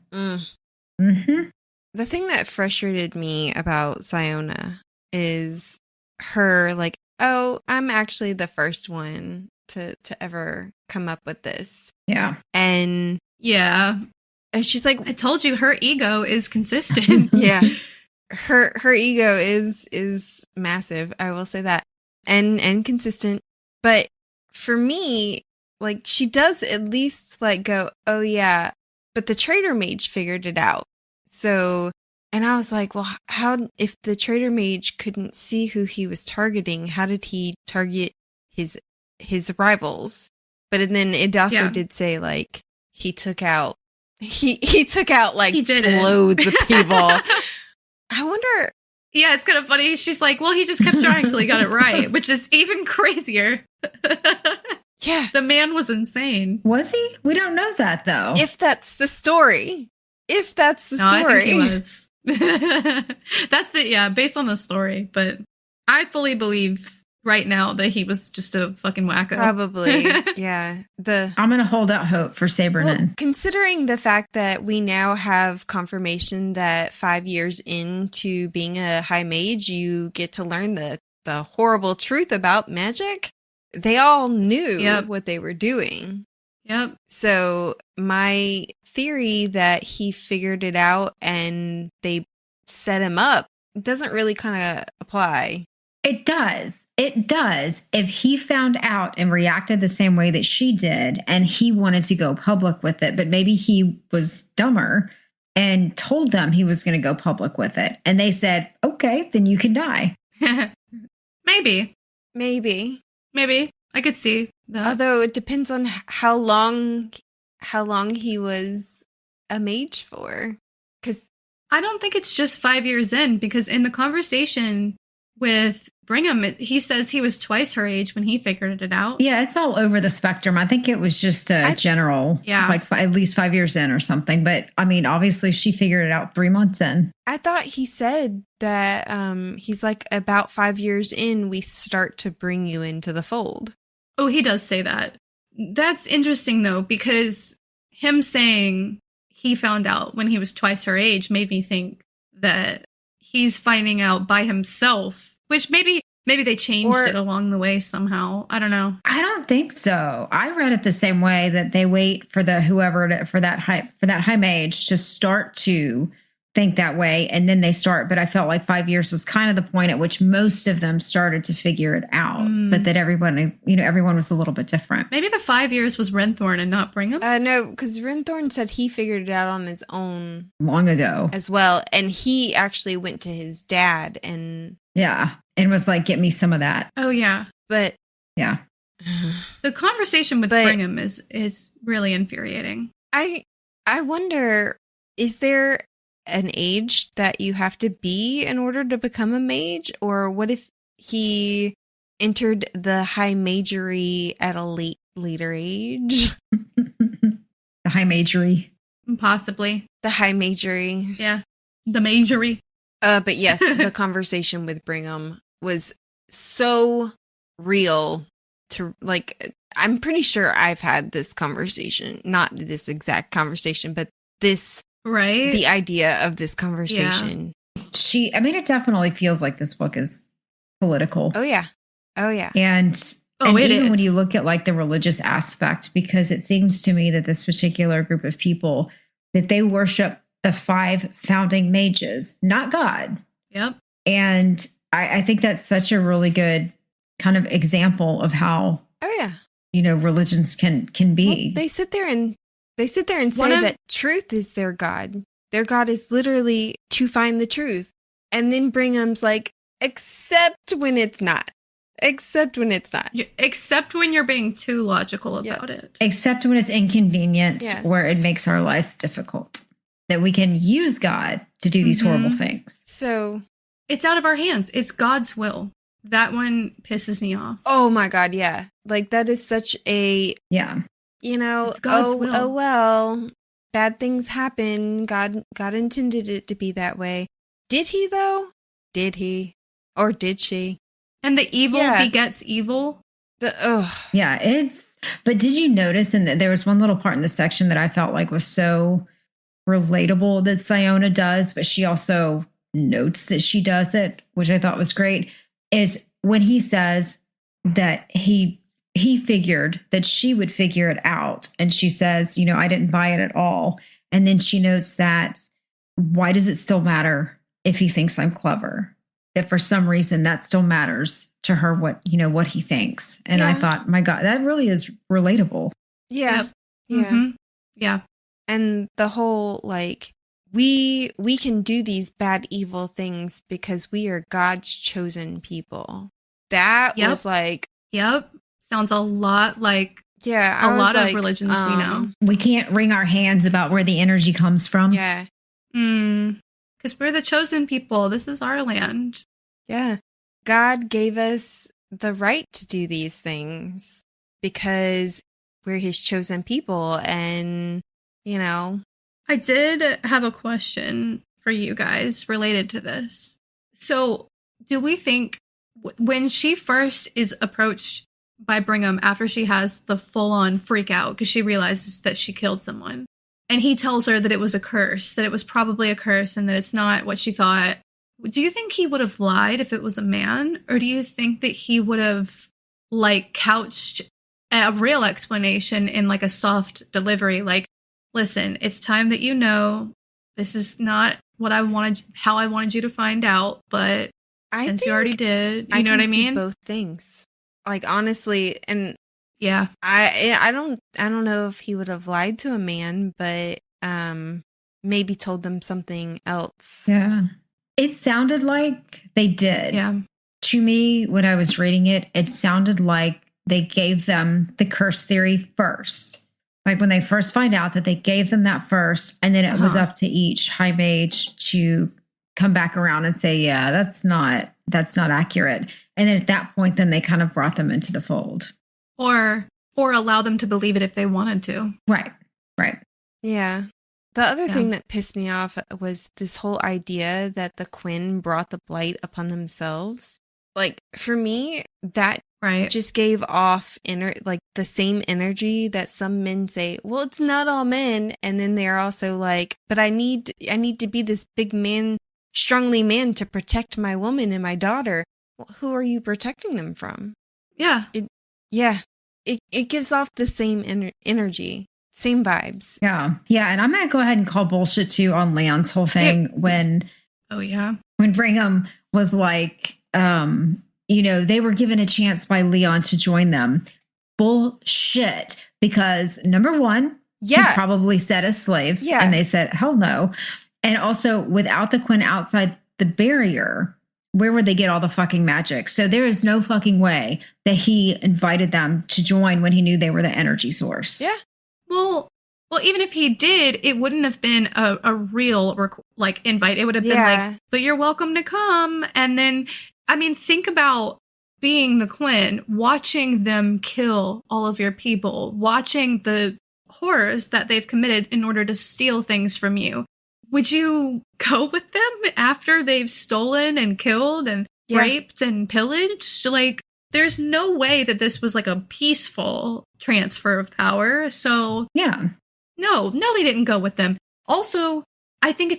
The thing that frustrated me about Sciona is her like, oh, I'm actually the first one to ever come up with this. Yeah. And she's like, I told you her ego is consistent. Yeah. Her ego is massive. I will say that. And consistent. But for me, like, she does at least like go, oh yeah, but the traitor mage figured it out. So, and I was like, well, how, if the traitor mage couldn't see who he was targeting, how did he target his rivals? But then it also did say like he took out like loads of people. I wonder. Yeah, it's kind of funny. She's like, well, he just kept trying till he got it right, which is even crazier. Yeah. The man was insane. Was he? We don't know that though. If that's the story. If that's the No, story. I think he was. Based on the story. But I fully believe right now that he was just a fucking wacko. Probably. Yeah. I'm going to hold out hope for Sabernin. Well, considering the fact that we now have confirmation that 5 years into being a high mage, you get to learn the horrible truth about magic, they all knew what they were doing. Yep. So my theory that he figured it out and they set him up doesn't really kind of apply. It does. It does. If he found out and reacted the same way that she did and he wanted to go public with it, but maybe he was dumber and told them he was going to go public with it. And they said, okay, then you can die. Maybe. I could see that. Although it depends on how long he was a mage for. Because I don't think it's just 5 years in, because in the conversation with Brigham, he says he was twice her age when he figured it out. Yeah, it's all over the spectrum. I think it was just a general, like at least 5 years in or something. But I mean, obviously she figured it out 3 months in. I thought he said that he's like, about 5 years in, we start to bring you into the fold. Oh, he does say that. That's interesting, though, because him saying he found out when he was twice her age made me think that he's finding out by himself, which maybe they changed it along the way somehow. I don't know. I don't think so. I read it the same way, that they wait for for that high mage to start to think that way, and then they start. But I felt like 5 years was kind of the point at which most of them started to figure it out, but that everyone was a little bit different. Maybe the 5 years was Renthorn and not Brigham. No, because Renthorn said he figured it out on his own long ago as well, and he actually went to his dad and was like, "Get me some of that." Oh yeah, but yeah, the conversation with Brigham is really infuriating. I wonder, is there an age that you have to be in order to become a mage? Or what if he entered the high magery at a later age? The high magery. Possibly. The high magery. Yeah. The magery. But yes, the conversation with Brigham was so real to, like, I'm pretty sure I've had this conversation, not this exact conversation, but this, right? The idea of this conversation. Yeah. It definitely feels like this book is political. Oh yeah. And even when you look at like the religious aspect, because it seems to me that this particular group of people, that they worship the 5 founding mages, not God. Yep. And I think that's such a really good kind of example of how, religions can be. Well, they sit there and say that truth is their God. Their God is literally to find the truth. And then Brigham's like, except when it's not. Except when it's not. Except when you're being too logical about it. Except when it's inconvenient, where it makes our lives difficult. That we can use God to do these horrible things. So it's out of our hands. It's God's will. That one pisses me off. Oh my God, yeah. Like that is such a it's God's will. Oh well, bad things happen. God intended it to be that way. Did he though? Did he? Or did she? And the evil begets evil. Yeah, but did you notice there was one little part in the section that I felt like was so relatable that Sciona does, but she also notes that she does it, which I thought was great, is when he says that he figured that she would figure it out. And she says, I didn't buy it at all. And then she notes that, why does it still matter if he thinks I'm clever? That for some reason that still matters to her, what he thinks. And I thought, my God, that really is relatable. Yeah. Yep. Yeah. Mm-hmm. Yeah. And the whole, like, we can do these bad, evil things because we are God's chosen people. That was like... Yep. Sounds a lot like a lot of religions we know. We can't wring our hands about where the energy comes from. Yeah. Because we're the chosen people. This is our land. Yeah. God gave us the right to do these things because we're his chosen people. And, I did have a question for you guys related to this. So, do we think when she first is approached by Brigham after she has the full-on freak out because she realizes that she killed someone, and he tells her that it was a curse, that it was probably a curse and that it's not what she thought, do you think he would have lied if it was a man? Or do you think that he would have, like, couched a real explanation in, like, a soft delivery? Like, listen, it's time that you know this is not what I wanted, how I wanted you to find out, but since you already did, you know what I mean? See both things. Like, honestly, and yeah, I don't know if he would have lied to a man, but maybe told them something else. Yeah. It sounded like they did. Yeah. To me, when I was reading it, it sounded like they gave them the curse theory first. Like when they first find out that they gave them that first, and then it was up to each high mage to come back around and say, yeah, that's not accurate. And then at that point, then they kind of brought them into the fold. Or allow them to believe it if they wanted to. Right. Yeah. The other thing that pissed me off was this whole idea that the Quinn brought the blight upon themselves. Like, for me, that just gave off like the same energy that some men say, well, it's not all men. And then they're also like, but I need to be this big man, strongly man to protect my woman and my daughter. Well, who are you protecting them from? Yeah. It gives off the same energy. Same vibes. Yeah. And I'm going to go ahead and call bullshit too on Leon's whole thing when Brigham was like, they were given a chance by Leon to join them. Bullshit. Because number one, he probably said as slaves. And they said, hell no. And also without the Quinn outside the barrier, where would they get all the fucking magic? So there is no fucking way that he invited them to join when he knew they were the energy source. Yeah. Well, even if he did, it wouldn't have been a real invite. It would have been like, but you're welcome to come. And then, I mean, think about being the Quinn, watching them kill all of your people, watching the horrors that they've committed in order to steal things from you. Would you go with them after they've stolen and killed and raped and pillaged? Like, there's no way that this was like a peaceful transfer of power. So no, they didn't go with them. Also, I think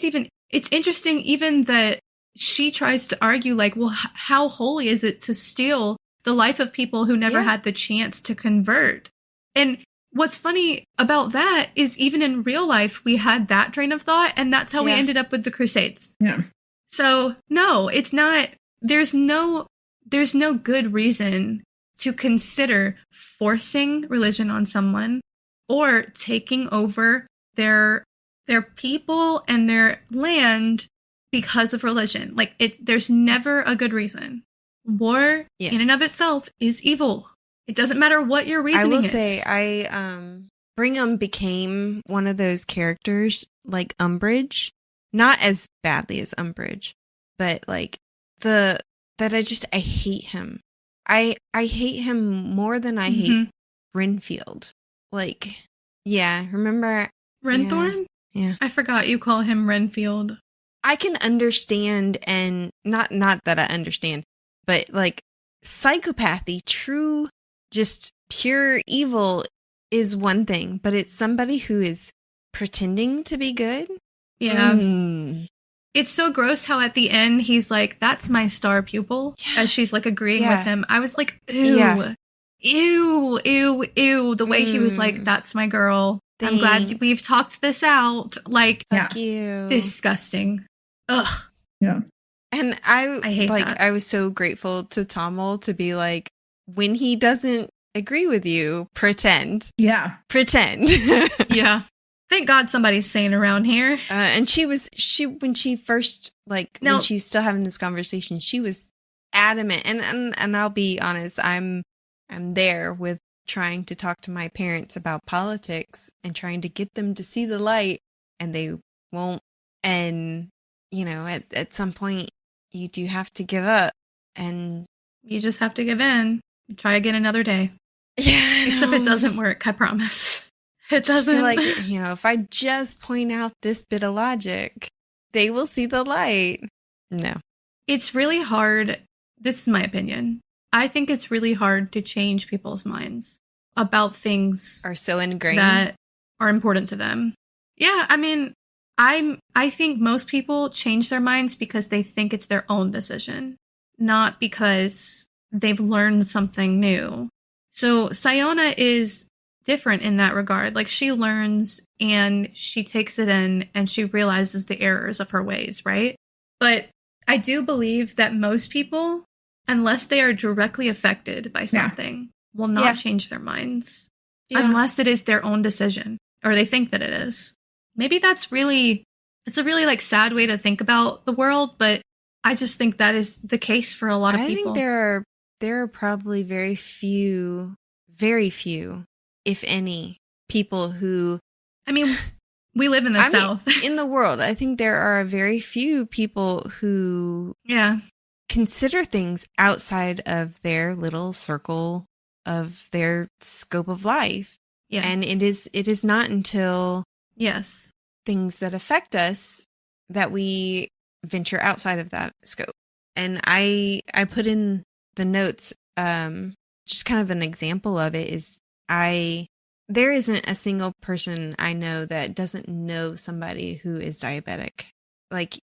it's interesting even that she tries to argue like, well, how holy is it to steal the life of people who never had the chance to convert? And what's funny about that is even in real life, we had that train of thought, and that's how we ended up with the Crusades. Yeah. So no, it's not, there's no good reason to consider forcing religion on someone or taking over their people and their land because of religion. Like, there's never a good reason. War in and of itself is evil. It doesn't matter what your reasoning is. I will say, Brigham became one of those characters like Umbridge, not as badly as Umbridge, but like I hate him. I hate him more than I hate Renfield. Like, remember Renthorn? Yeah. I forgot you call him Renfield. I can understand, and not that I understand, but like psychopathy, true, just pure evil is one thing, but it's somebody who is pretending to be good. Yeah. It's so gross how at the end he's like, that's my star pupil, as she's like agreeing with him. I was like, ew, ew. The way he was like, that's my girl. Thanks. I'm glad we've talked this out. Like, fuck you. Disgusting. Ugh. Yeah. And I hate that. I was so grateful to Tommel to be like, when he doesn't agree with you, pretend. Yeah. Pretend. Yeah. Thank God somebody's sane around here. And when she first, like, when she was still having this conversation, she was adamant. And I'll be honest, I'm there with trying to talk to my parents about politics and trying to get them to see the light, and they won't. And, at some point, you do have to give up. And you just have to give in. Try again another day. Yeah. Except it doesn't work, I promise. It Just feel doesn't. like, if I just point out this bit of logic, they will see the light. No. It's really hard. This is my opinion. I think it's really hard to change people's minds about things Are so ingrained. that are important to them. Yeah, I mean, I think most people change their minds because they think it's their own decision, not because they've learned something new. So Sciona is different in that regard. Like, she learns and she takes it in and she realizes the errors of her ways, right? But I do believe that most people, unless they are directly affected by something, will not change their minds unless it is their own decision or they think that it is. Maybe it's a really like sad way to think about the world, but I just think that is the case for a lot of people. I think there are probably very few, if any, people who... I mean, we live in the South. In the world, I think there are very few people who consider things outside of their little circle of their scope of life. Yes. And it is not until things that affect us that we venture outside of that scope. And I put in the notes just kind of an example of it is there isn't a single person I know that doesn't know somebody who is diabetic. Like,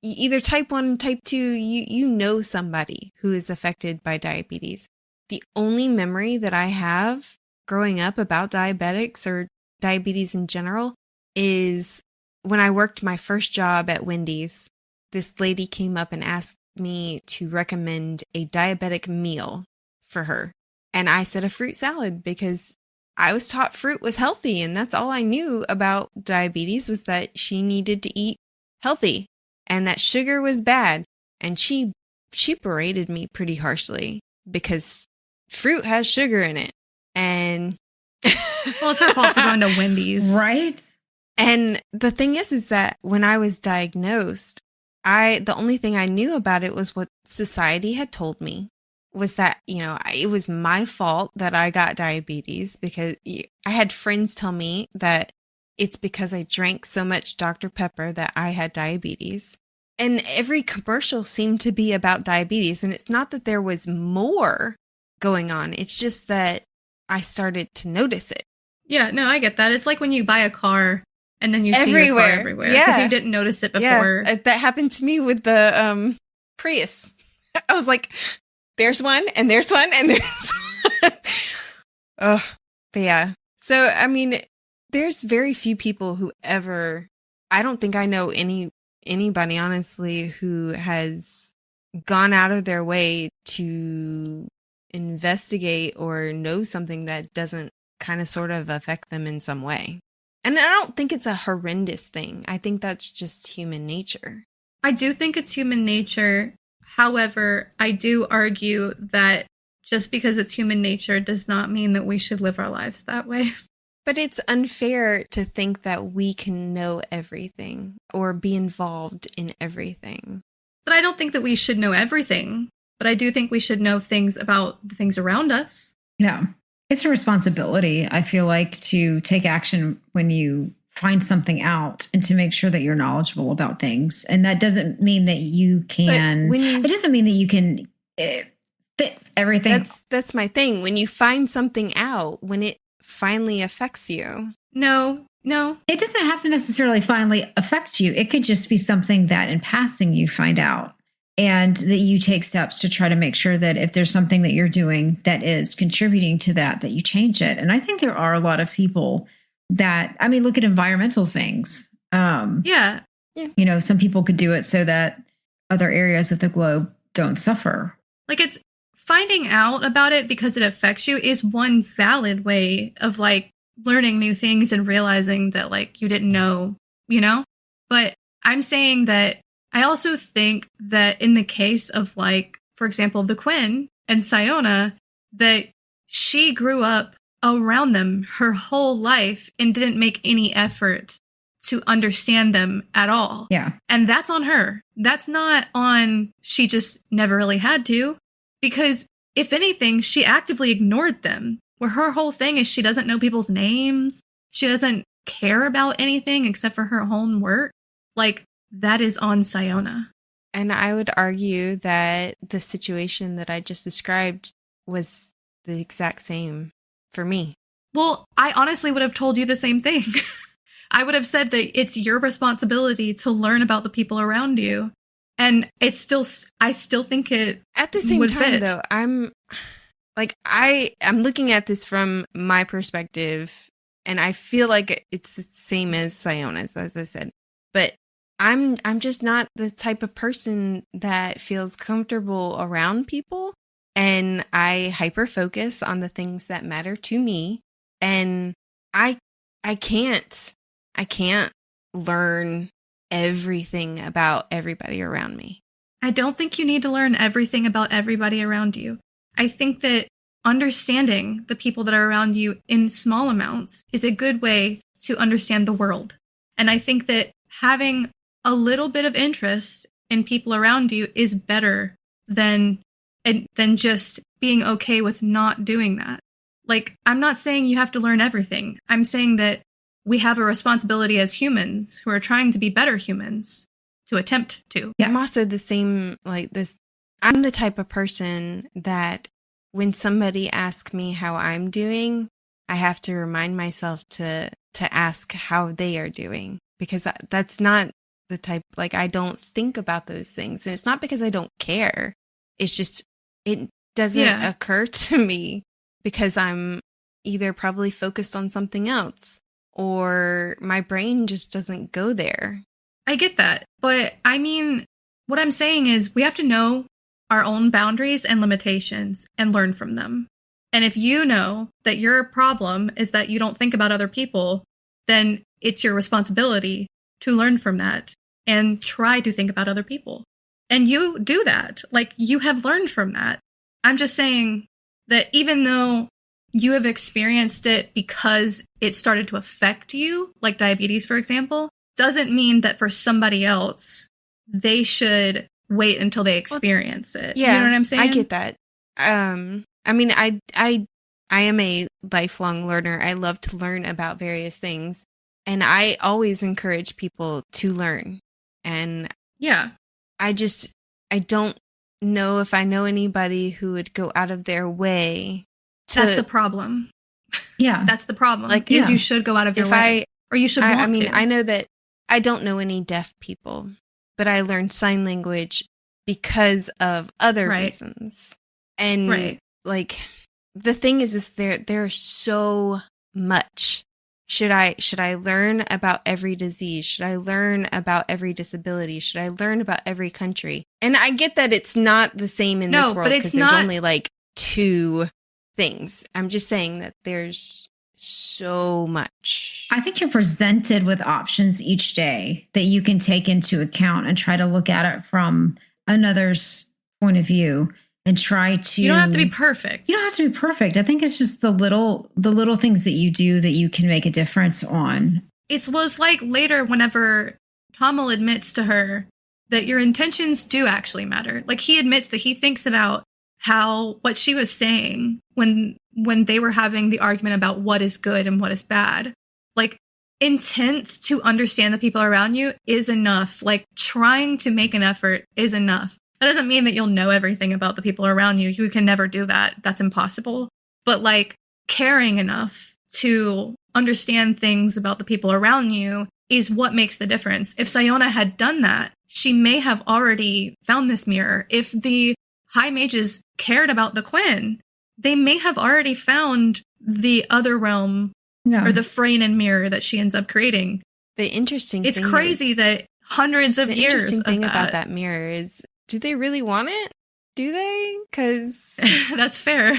either type 1, type 2, you know somebody who is affected by diabetes. The only memory that I have growing up about diabetics or diabetes in general is when I worked my first job at Wendy's. This lady came up and asked me to recommend a diabetic meal for her. And I said a fruit salad because I was taught fruit was healthy, and that's all I knew about diabetes was that she needed to eat healthy and that sugar was bad. And she berated me pretty harshly because fruit has sugar in it. And well, it's her fault for going to Wendy's. Right? And the thing is that when I was diagnosed, the only thing I knew about it was what society had told me. Was that, it was my fault that I got diabetes because I had friends tell me that it's because I drank so much Dr. Pepper that I had diabetes. And every commercial seemed to be about diabetes. And it's not that there was more going on. It's just that I started to notice it. Yeah, no, I get that. It's like when you buy a car and then you see the car everywhere because you didn't notice it before. Yeah, that happened to me with the Prius. I was like... There's one, and there's one, and there's one. Oh, but yeah. So, I mean, there's very few people who ever... I don't think I know anybody, honestly, who has gone out of their way to investigate or know something that doesn't kind of sort of affect them in some way. And I don't think it's a horrendous thing. I think that's just human nature. I do think it's human nature. However, I do argue that just because it's human nature does not mean that we should live our lives that way. But it's unfair to think that we can know everything or be involved in everything. But I don't think that we should know everything. But I do think we should know things about the things around us. Yeah. It's a responsibility, I feel like, to take action when you find something out and to make sure that you're knowledgeable about things. And that doesn't mean that you can, it doesn't mean that you can fix everything. That's my thing. When you find something out, when it finally affects you. No. It doesn't have to necessarily finally affect you. It could just be something that in passing you find out and that you take steps to try to make sure that if there's something that you're doing that is contributing to that you change it. And I think there are a lot of people that, I mean, look at environmental things. Yeah. Some people could do it so that other areas of the globe don't suffer. Like, it's finding out about it because it affects you is one valid way of like learning new things and realizing that like you didn't know, But I'm saying that I also think that in the case of like, for example, the Quinn and Sciona, that she grew up around them her whole life and didn't make any effort to understand them at all. Yeah. And that's on her. That's not on she just never really had to. Because if anything, she actively ignored them. Where her whole thing is she doesn't know people's names. she doesn't care about anything except for her own work, like, that is on Sciona. And I would argue that the situation that I just described was the exact same for me. Well, I honestly would have told you the same thing. I would have said that it's your responsibility to learn about the people around you. And I still think it at the same would time fit. though, I'm looking at this from my perspective, and I feel like it's the same as Sciona's, as I said. But I'm just not the type of person that feels comfortable around people, and I hyper focus on the things that matter to me, and I can't learn everything about everybody around me. I don't think you need to learn everything about everybody around you. I think that understanding the people that are around you in small amounts is a good way to understand the world. And I think that having a little bit of interest in people around you is better than just being okay with not doing that. Like, I'm not saying you have to learn everything. I'm saying that we have a responsibility as humans who are trying to be better humans to attempt to. Yeah. I'm also the same, like this. I'm the type of person that when somebody asks me how I'm doing, I have to remind myself to ask how they are doing, because that's not the type, like, I don't think about those things. And it's not because I don't care. It's just, it doesn't occur to me because I'm either probably focused on something else or my brain just doesn't go there. I get that. But I mean, what I'm saying is we have to know our own boundaries and limitations and learn from them. And if you know that your problem is that you don't think about other people, then it's your responsibility to learn from that and try to think about other people. And you do that. Like, you have learned from that. I'm just saying that even though you have experienced it because it started to affect you, like diabetes, for example, doesn't mean that for somebody else, they should wait until they experience it. Yeah, you know what I'm saying? I get that. I mean, I am a lifelong learner. I love to learn about various things. And I always encourage people to learn. And yeah, I don't know if I know anybody who would go out of their way to... That's the problem. Yeah. That's the problem. Like, is you should go out of your way. Or you should want to. I know that I don't know any deaf people, but I learned sign language because of other reasons. And like, the thing is there's so much. Should I learn about every disease? Should I learn about every disability? Should I learn about every country? And I get that it's not the same in this world because there's only like 2 things. I'm just saying that there's so much. I think you're presented with options each day that you can take into account and try to look at it from another's point of view and try to... You don't have to be perfect. You don't have to be perfect. I think it's just the little things that you do that you can make a difference on. It was like later whenever Tommel admits to her that your intentions do actually matter. Like, he admits that he thinks about what she was saying when they were having the argument about what is good and what is bad. Like, intent to understand the people around you is enough. Like, trying to make an effort is enough. That doesn't mean that you'll know everything about the people around you. You can never do that. That's impossible. But like, caring enough to understand things about the people around you is what makes the difference. If Sciona had done that, she may have already found this mirror. If the High Mages cared about the Quinn, they may have already found the other realm or the Freynan mirror that she ends up creating. It's crazy that hundreds of years of that. The interesting thing about that mirror is, do they really want it? Do they? Because... That's fair.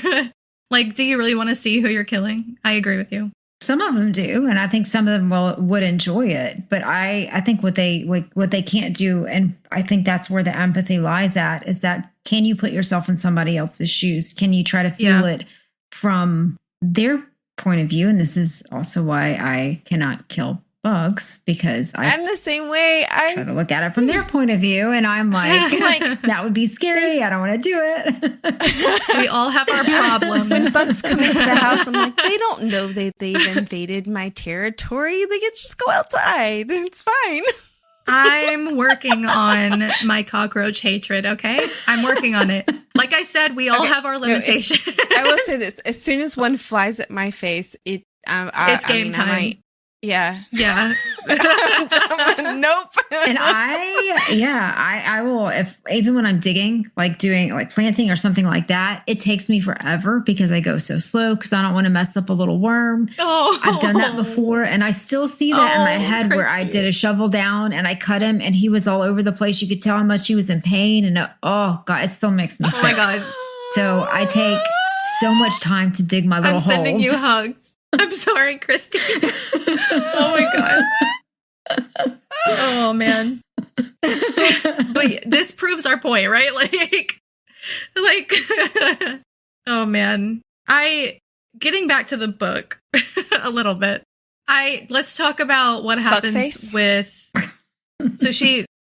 Like, do you really want to see who you're killing? I agree with you. Some of them do, and I think some of them would enjoy it. But I think what they can't do, and I think that's where the empathy lies at, is that, can you put yourself in somebody else's shoes? Can you try to feel it from their point of view? And this is also why I cannot kill bugs because I'm the same way. try to look at it from their point of view, and I'm like that would be scary. I don't want to do it. We all have our problems. When bugs come into the house, I'm like, they don't know that they've invaded my territory. They can just go outside. It's fine. I'm working on my cockroach hatred, okay? I'm working on it. Like I said, we all have our limitations. I will say this. As soon as one flies at my face, it's game time. Yeah. Yeah. Nope. And I will, if even when I'm digging, like doing like planting or something like that, it takes me forever because I go so slow because I don't want to mess up a little worm. Oh. I've done that before, and I still see that in my head where I did a shovel down and I cut him and he was all over the place. You could tell how much he was in pain, and oh God, it still makes me sick. Oh my God. So I take so much time to dig my little holes. I'm sending you hugs. I'm sorry, Christy. Oh my God. Oh man. But this proves our point, right? Like oh man. Getting back to the book a little bit. Let's talk about what happens with so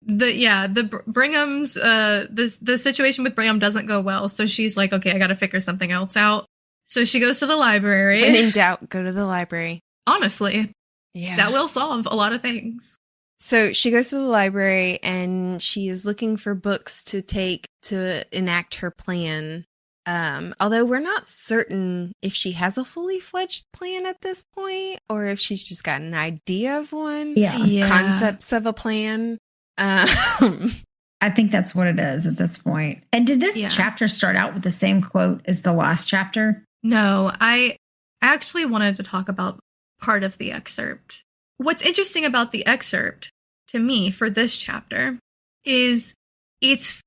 the Brigham's the situation with Brigham doesn't go well. So she's like, okay, I got to figure something else out. So she goes to the library. When in doubt, go to the library. Honestly. Yeah. That will solve a lot of things. So she goes to the library and she is looking for books to take to enact her plan. Although we're not certain if she has a fully fledged plan at this point or if she's just got an idea of one. Yeah. Concepts of a plan. I think that's what it is at this point. And did this chapter start out with the same quote as the last chapter? No, I actually wanted to talk about part of the excerpt. What's interesting about the excerpt to me for this chapter is it's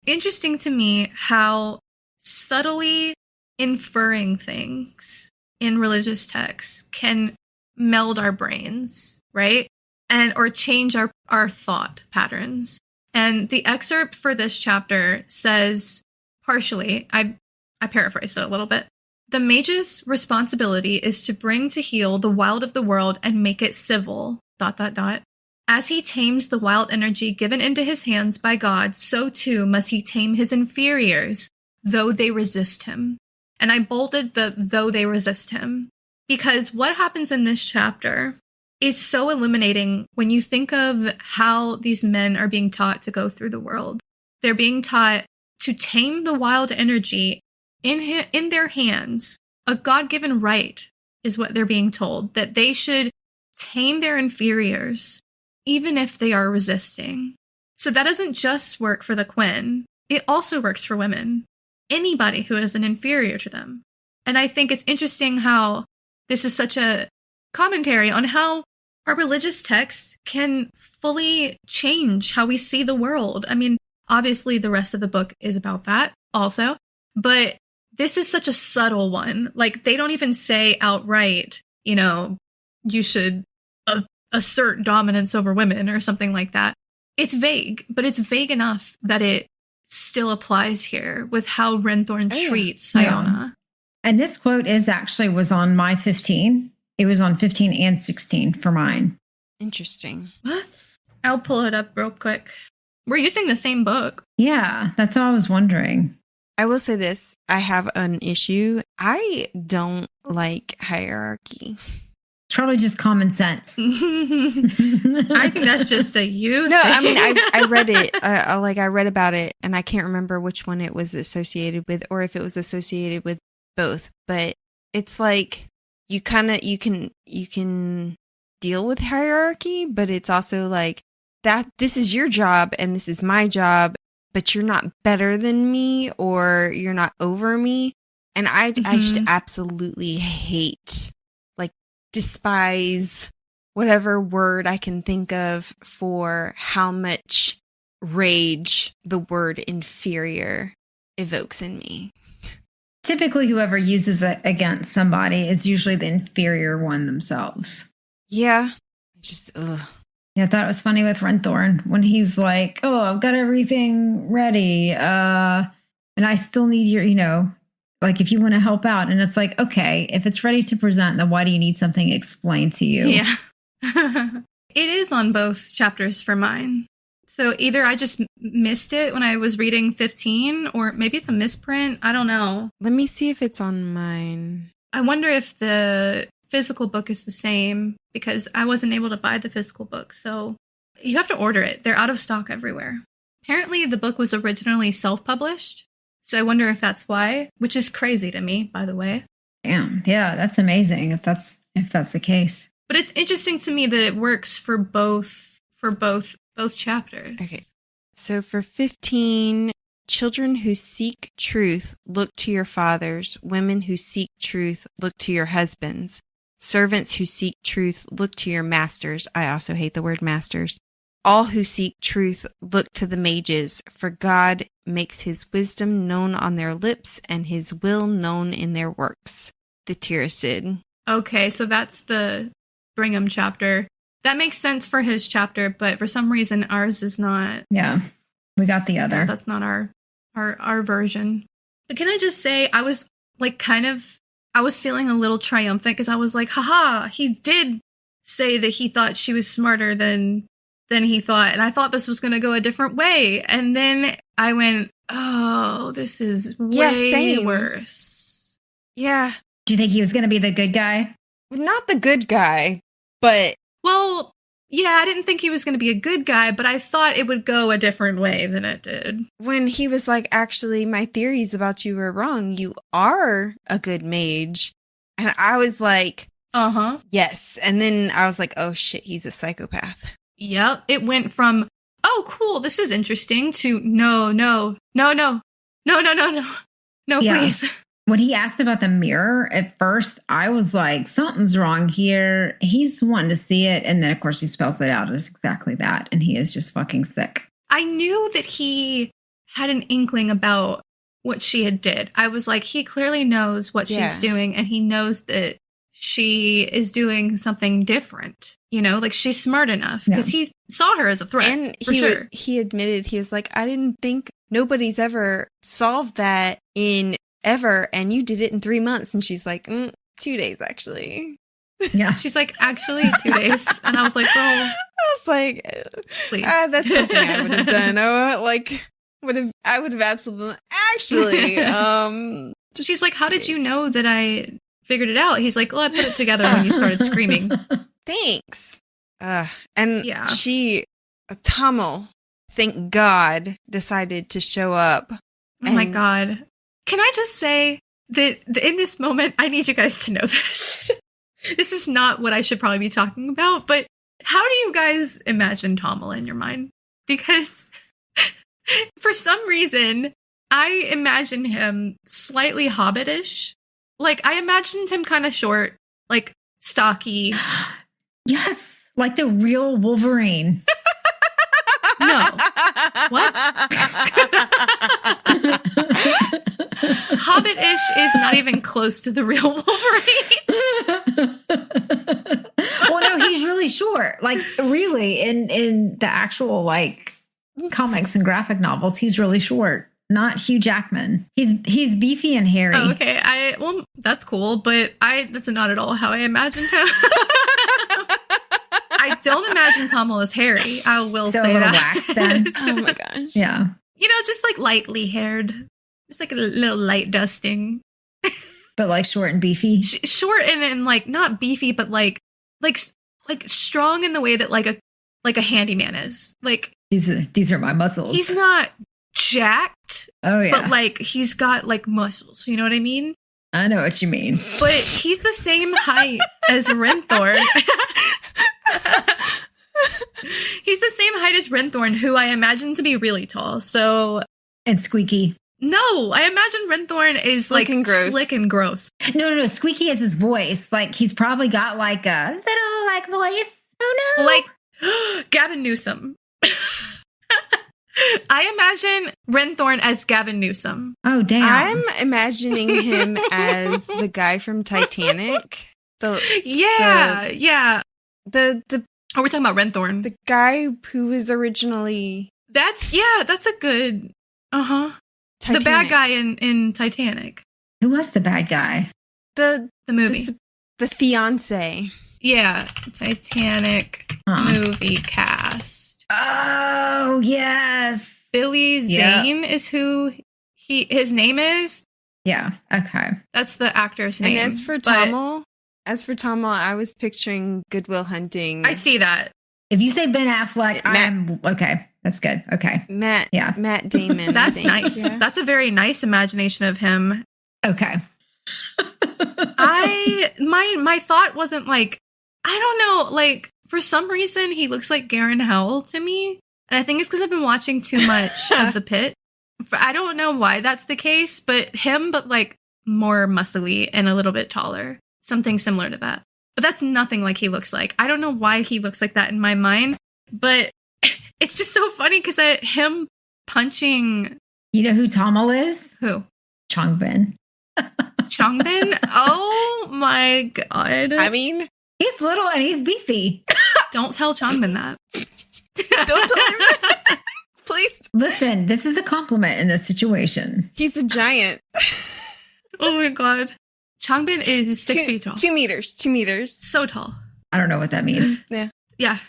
interesting to me how subtly inferring things in religious texts can meld our brains, right? Or change our thought patterns. And the excerpt for this chapter says, partially, I paraphrased it a little bit. The mage's responsibility is to bring to heel the wild of the world and make it civil, ... As he tames the wild energy given into his hands by God, so too must he tame his inferiors, though they resist him. And I bolded the though they resist him, because what happens in this chapter is so illuminating when you think of how these men are being taught to go through the world. They're being taught to tame the wild energy in their hands. A God-given right is what they're being told, that they should tame their inferiors, even if they are resisting. So that doesn't just work for the Quinn. It also works for women. Anybody who is an inferior to them. And I think it's interesting how this is such a commentary on how our religious texts can fully change how we see the world. I mean, obviously the rest of the book is about that also, but this is such a subtle one. Like, they don't even say outright, you should assert dominance over women or something like that. It's vague, but it's vague enough that it still applies here with how Renthorn treats Sciona. Yeah. And this quote was on my 15. It was on 15 and 16 for mine. Interesting. What? I'll pull it up real quick. We're using the same book. Yeah, that's all I was wondering. I will say this. I have an issue. I don't like hierarchy. It's probably just common sense. I think that's just a you No, thing. I mean, I read it. I read about it, and I can't remember which one it was associated with, or if it was associated with both. But it's like you can deal with hierarchy, but it's also like that. This is your job, and this is my job. But you're not better than me, or you're not over me. And I just absolutely hate, despise, whatever word I can think of for how much rage the word inferior evokes in me. Typically, whoever uses it against somebody is usually the inferior one themselves. Yeah. Just, ugh. Yeah, I thought it was funny with Renthorn when he's like, oh, I've got everything ready. And I still need your, if you want to help out. And it's like, okay, if it's ready to present, then why do you need something explained to you? Yeah. It is on both chapters for mine. So either I just missed it when I was reading 15, or maybe it's a misprint. I don't know. Let me see if it's on mine. I wonder if the physical book is the same, because I wasn't able to buy the physical book. So you have to order it. They're out of stock everywhere. Apparently, the book was originally self-published. So I wonder if that's why, which is crazy to me, by the way. Damn. Yeah, that's amazing if that's the case. But it's interesting to me that it works for both chapters. Okay. So for 15, children who seek truth, look to your fathers. Women who seek truth, look to your husbands. Servants who seek truth, look to your masters. I also hate the word masters. All who seek truth, look to the mages, for God makes his wisdom known on their lips and his will known in their works. The Tirsid. Okay, so that's the Brigham chapter. That makes sense for his chapter, but for some reason ours is not. Yeah, we got the other. That's not our version. But can I just say, I was like I was feeling a little triumphant because I was like, haha, he did say that he thought she was smarter than he thought, and I thought this was going to go a different way. And then I went, oh, this is way worse. Yeah. Do you think he was going to be the good guy? Not the good guy, but... Well, yeah, I didn't think he was going to be a good guy, but I thought it would go a different way than it did. When he was like, actually, my theories about you were wrong. You are a good mage. And I was like... Uh-huh. Yes. And then I was like, oh shit, he's a psychopath. Yep. It went from, oh, cool, this is interesting, to no, please. When he asked about the mirror, at first, I was like, something's wrong here. He's wanting to see it. And then, of course, he spells it out as exactly that. And he is just fucking sick. I knew that he had an inkling about what she had did. I was like, he clearly knows what she's doing. And he knows that she is doing something different. You know, like, she's smart enough because he saw her as a threat. And he admitted, he was like, I didn't think nobody's ever solved that in ever. And you did it in 3 months. And she's like, 2 days, actually. Yeah. She's like, actually 2 days. And I was like, girl. I was like, please. That's something I would have done. I would have absolutely, actually. She's like, how did you know that I figured it out? He's like, well, I put it together when you started screaming. Thanks. Tommel, thank God, decided to show up. Oh my God. Can I just say that in this moment, I need you guys to know this. This is not what I should probably be talking about, but how do you guys imagine Tommel in your mind? Because for some reason, I imagine him slightly hobbitish. Like, I imagined him kind of short, like stocky. Yes, like the real Wolverine. No. What? Hobbit-ish is not even close to the real Wolverine. Well, no, he's really short. Like, really, in the actual, like, comics and graphic novels, he's really short. Not Hugh Jackman. He's beefy and hairy. Oh, okay. Well, that's cool, but that's not at all how I imagined him. I don't imagine Tommel as hairy. I will say that. Waxed then. Oh my gosh. Yeah. You know, just like lightly haired. Just like a little light dusting. But like short and beefy? Short and like not beefy, but like strong in the way that like a handyman is. Like, these are my muscles. He's not jacked. Oh yeah. But like he's got like muscles. You know what I mean? I know what you mean. But he's the same height as Renthorn. He's the same height as Renthorn, who I imagine to be really tall. So, and squeaky. No, I imagine Renthorn is slick like and gross. Slick and gross. No. Squeaky is his voice. Like, he's probably got like a little like voice. Oh no. Like Gavin Newsom. I imagine Renthorn as Gavin Newsom. Oh, damn. I'm imagining him as the guy from Titanic. Yeah. Are we talking about Renthorn? The guy who was originally... That's a good... Uh-huh. The bad guy in Titanic. Who was the bad guy? The movie. The fiance. Yeah, Titanic movie cast. Oh, yes. Billy Zane is who his name is. Yeah, okay. That's the actor's name. And as for Tommel, I was picturing Good Will Hunting. I see that. If you say Ben Affleck, I'm okay. That's good. Okay. Matt Damon. That's nice. Yeah. That's a very nice imagination of him. Okay. My thought wasn't like, I don't know, like for some reason he looks like Garen Howell to me. And I think it's because I've been watching too much of The Pit. I don't know why that's the case, but like more muscly and a little bit taller. Something similar to that. But that's nothing like he looks like. I don't know why he looks like that in my mind, but it's just so funny because him punching... You know who Tommel is? Who? Changbin. Changbin? Oh my god. I mean... He's little and he's beefy. Don't tell Changbin that. Don't tell him that. Please. Listen, this is a compliment in this situation. He's a giant. Oh my god. Changbin is 6 feet tall. 2 meters. 2 meters. So tall. I don't know what that means. Yeah.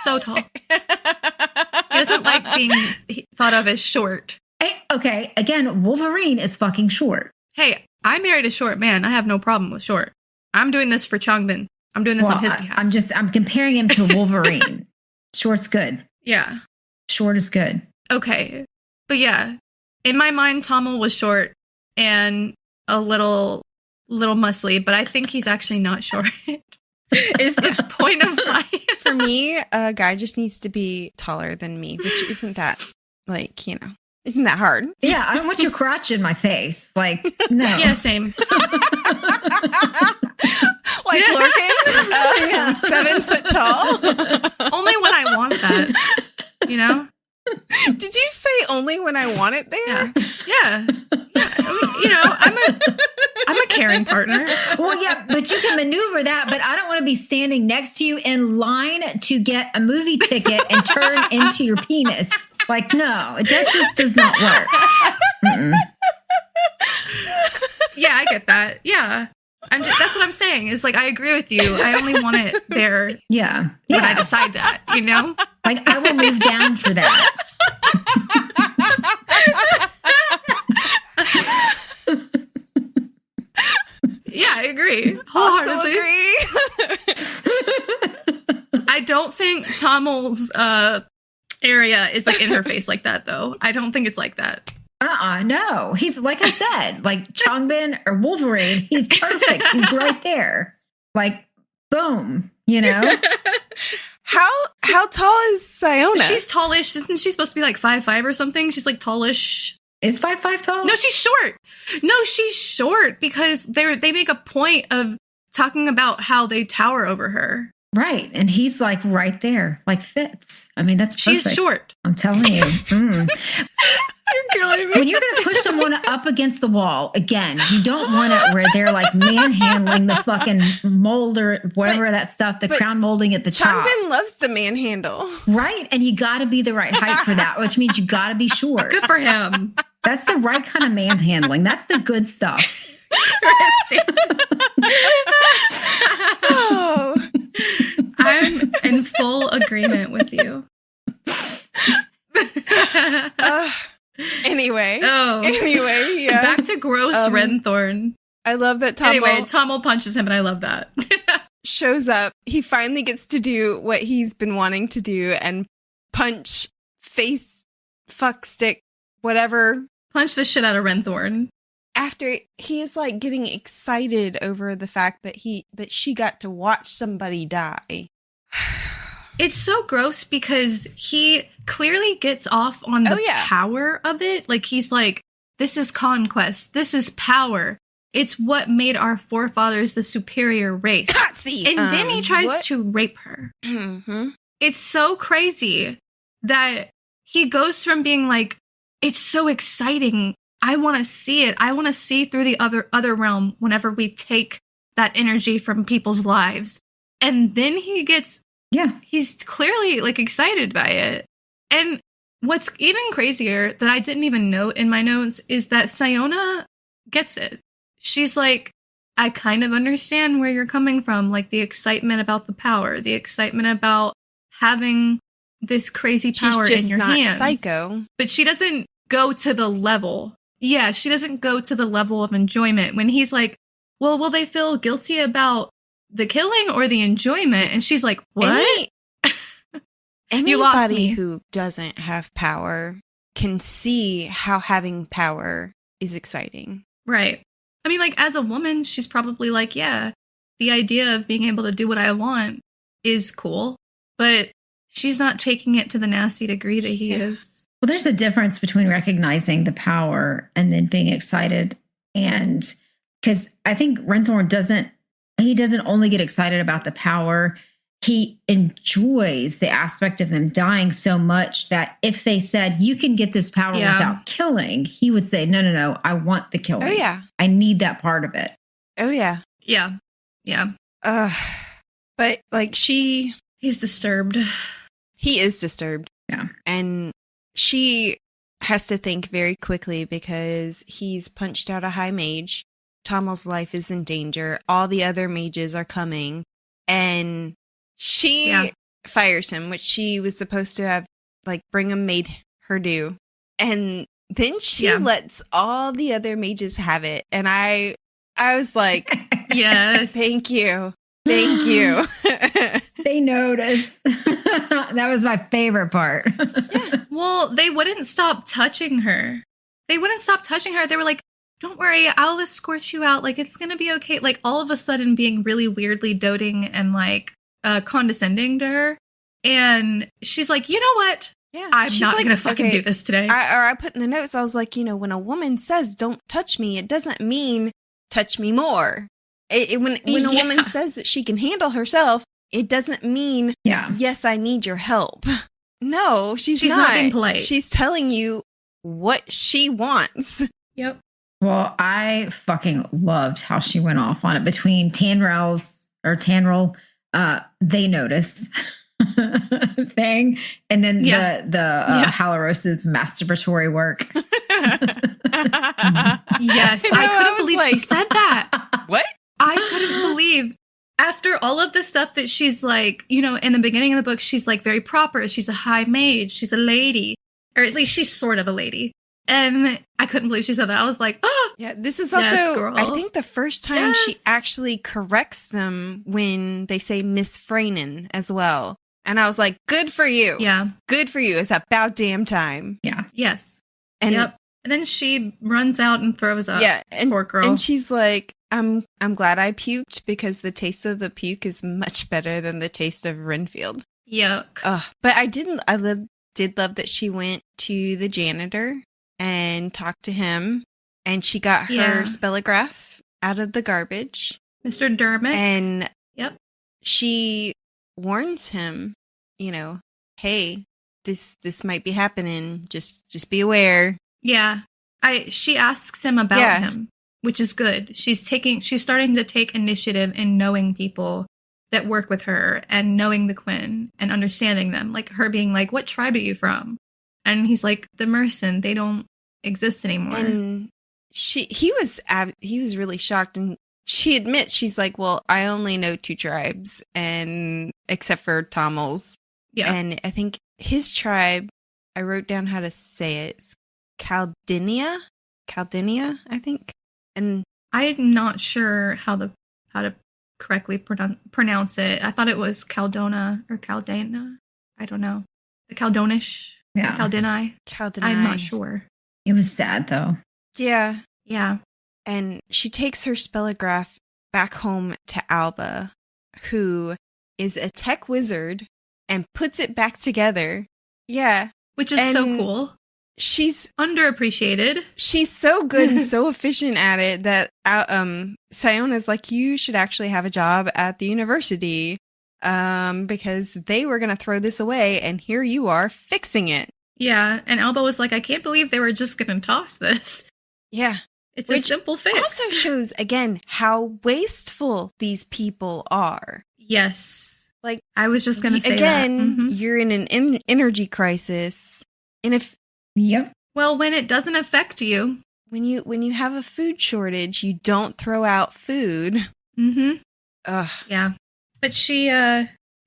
So tall. He doesn't like being thought of as short. Hey, okay, again, Wolverine is fucking short. Hey, I married a short man. I have no problem with short. I'm doing this for Changbin. I'm doing this on his behalf. I'm comparing him to Wolverine. Short's good. Yeah. Short is good. Okay. But yeah, in my mind, Tommel was short and a little muscly, but I think he's actually not short. Is the point of life. For me, a guy just needs to be taller than me, which isn't that, isn't that hard? Yeah, I don't want your crotch in my face. Like, no. Yeah, same. Like Lorcan, 7 foot tall. Only when I want that, you know? Did you say only when I want it there? Yeah. I mean, I'm a caring partner. Well, yeah, but you can maneuver that, but I don't want to be standing next to you in line to get a movie ticket and turn into your penis. Like, no, that just does not work. Mm-mm. Yeah, I get that. Yeah. That's what I'm saying. Is like, I agree with you. I only want it there. Yeah. When I decide that, you know? Like, I will move down for that. Yeah, I agree. Also agree. I don't think Tommel's area is like in her face like that, though. I don't think it's like that. No. He's, like I said, like Changbin or Wolverine, he's perfect. He's right there. Like, boom, you know? How tall is Sciona? She's tallish. Isn't she supposed to be like 5'5" or something? She's like tallish. Is 5'5" tall? No, she's short. No, she's short because they make a point of talking about how they tower over her. Right. And he's like right there, like fits. I mean, that's perfect. She's short. I'm telling you. You're killing me. When you're going to push someone up against the wall, again, you don't want it where they're like manhandling the fucking mold or whatever that stuff, the crown molding at the top. Changbin loves to manhandle. Right. And you got to be the right height for that, which means you got to be short. Good for him. That's the right kind of manhandling. That's the good stuff. Oh. I'm in full agreement with you. Anyway, yeah. Back to gross Renthorn. I love that Tommel... Anyway, Tommel punches him, and I love that. shows up. He finally gets to do what he's been wanting to do and punch, face, fuck, stick, whatever. Punch the shit out of Renthorn. After he is like getting excited over the fact that she got to watch somebody die. It's so gross because he clearly gets off on the power of it. Like, he's like, this is conquest. This is power. It's what made our forefathers the superior race. Patsy! And then he tries to rape her. Mm-hmm. It's so crazy that he goes from being like, it's so exciting. I want to see it. I want to see through the other realm whenever we take that energy from people's lives. And then he gets... Yeah. He's clearly, like, excited by it. And what's even crazier that I didn't even note in my notes is that Sciona gets it. She's like, I kind of understand where you're coming from, like the excitement about the power, the excitement about having this crazy power She's just in your not hands. psycho. But she doesn't go to the level. Yeah, she doesn't go to the level of enjoyment when he's like, well, will they feel guilty about the killing or the enjoyment? And she's like, what? You lost Anybody me. who doesn't have power can see how having power is exciting. Right. I mean, like, as a woman, she's probably like, yeah, the idea of being able to do what I want is cool. But she's not taking it to the nasty degree that he is. Well, there's a difference between recognizing the power and then being excited. And because I think Renthorn doesn't only get excited about the power. He enjoys the aspect of them dying so much that if they said, you can get this power without killing, he would say, no, I want the killing. Oh, yeah. I need that part of it. Oh, yeah. Yeah. Yeah. But, like, He's disturbed. He is disturbed. Yeah. And she has to think very quickly because he's punched out a high mage. Tommel's life is in danger. All the other mages are coming. And she fires him, which she was supposed to have, like, Brigham made her do. And then she lets all the other mages have it. And I was like, yes. Thank you. Thank you. They notice. That was my favorite part. Yeah. Well, they wouldn't stop touching her. They were like, don't worry, I'll escort you out. Like, it's going to be okay. Like, all of a sudden being really weirdly doting and, like, condescending to her. And she's like, you know what? Yeah, I'm not going to fucking do this today. I put in the notes, I was like, when a woman says, don't touch me, it doesn't mean touch me more. When a woman says that she can handle herself, it doesn't mean, yes, I need your help. No, she's not being polite. She's telling you what she wants. Yep. Well, I fucking loved how she went off on it between Tanrel, they notice thing, and then the Haloros's masturbatory work. Yes, I couldn't believe she said that. What? I couldn't believe after all of the stuff that she's like, in the beginning of the book, she's like very proper. She's a high mage. She's a lady, or at least she's sort of a lady. And I couldn't believe she said that. I was like, oh. Yeah, this is also, I think, the first time she actually corrects them when they say Miss Freynan as well. And I was like, good for you. Yeah. Good for you. It's about damn time. Yeah. Yes. And And then she runs out and throws up. Yeah. And, poor girl. And she's like, I'm glad I puked because the taste of the puke is much better than the taste of Renfield. Yuck. But I did love that she went to the janitor and talked to him, and she got her spellograph out of the garbage. Mr. Dermot. And she warns him, hey, this might be happening. Just be aware. Yeah. She asks him about him, which is good. She's starting to take initiative in knowing people that work with her and knowing the Quinn and understanding them. Like her being like, what tribe are you from? And he's like, the Mercen, they don't exist anymore. And he was really shocked, and she admits, she's like, well, I only know 2 tribes, and except for Tommel's. Yeah. And I think his tribe, I wrote down how to say it. It's Caldinia, I think. And I'm not sure how to correctly pronounce it. I thought it was Caldona or Caldana. I don't know. The Caldonish. Yeah. Caldini. I'm not sure. It was sad, though. Yeah. Yeah. And she takes her spellograph back home to Alba, who is a tech wizard, and puts it back together. Yeah. Which is so cool. She's underappreciated. She's so good and so efficient at it that Sciona's like, you should actually have a job at the university because they were going to throw this away, and here you are fixing it. Yeah, and Alba was like, I can't believe they were just going to toss this. Yeah. It's a simple fix. Also shows, again, how wasteful these people are. Yes. Like, I was just going to say again, that. Mm-hmm. You're in an energy crisis. And if... Yep. Well, when it doesn't affect you. when you have a food shortage, you don't throw out food. Mm-hmm. Ugh. Yeah. But she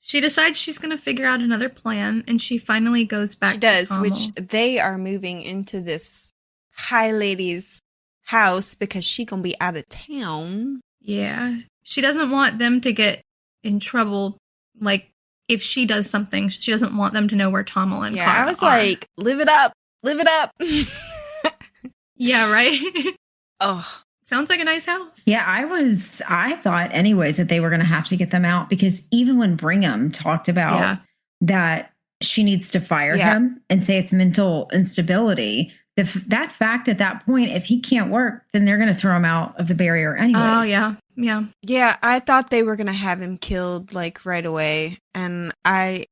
decides she's going to figure out another plan, and she finally goes back She does, to Tommel. which they are moving into this high lady's house because she gonna be out of town. Yeah. She doesn't want them to get in trouble. Like, if she does something, she doesn't want them to know where Tommel and Kara I was are. like, live it up. Live it up. Yeah, right? Oh. Sounds like a nice house. Yeah, I thought anyways that they were going to have to get them out because even when Brigham talked about that she needs to fire him and say it's mental instability, that fact at that point, if he can't work, then they're going to throw him out of the barrier anyways. Oh, yeah. Yeah. Yeah, I thought they were going to have him killed like right away. And I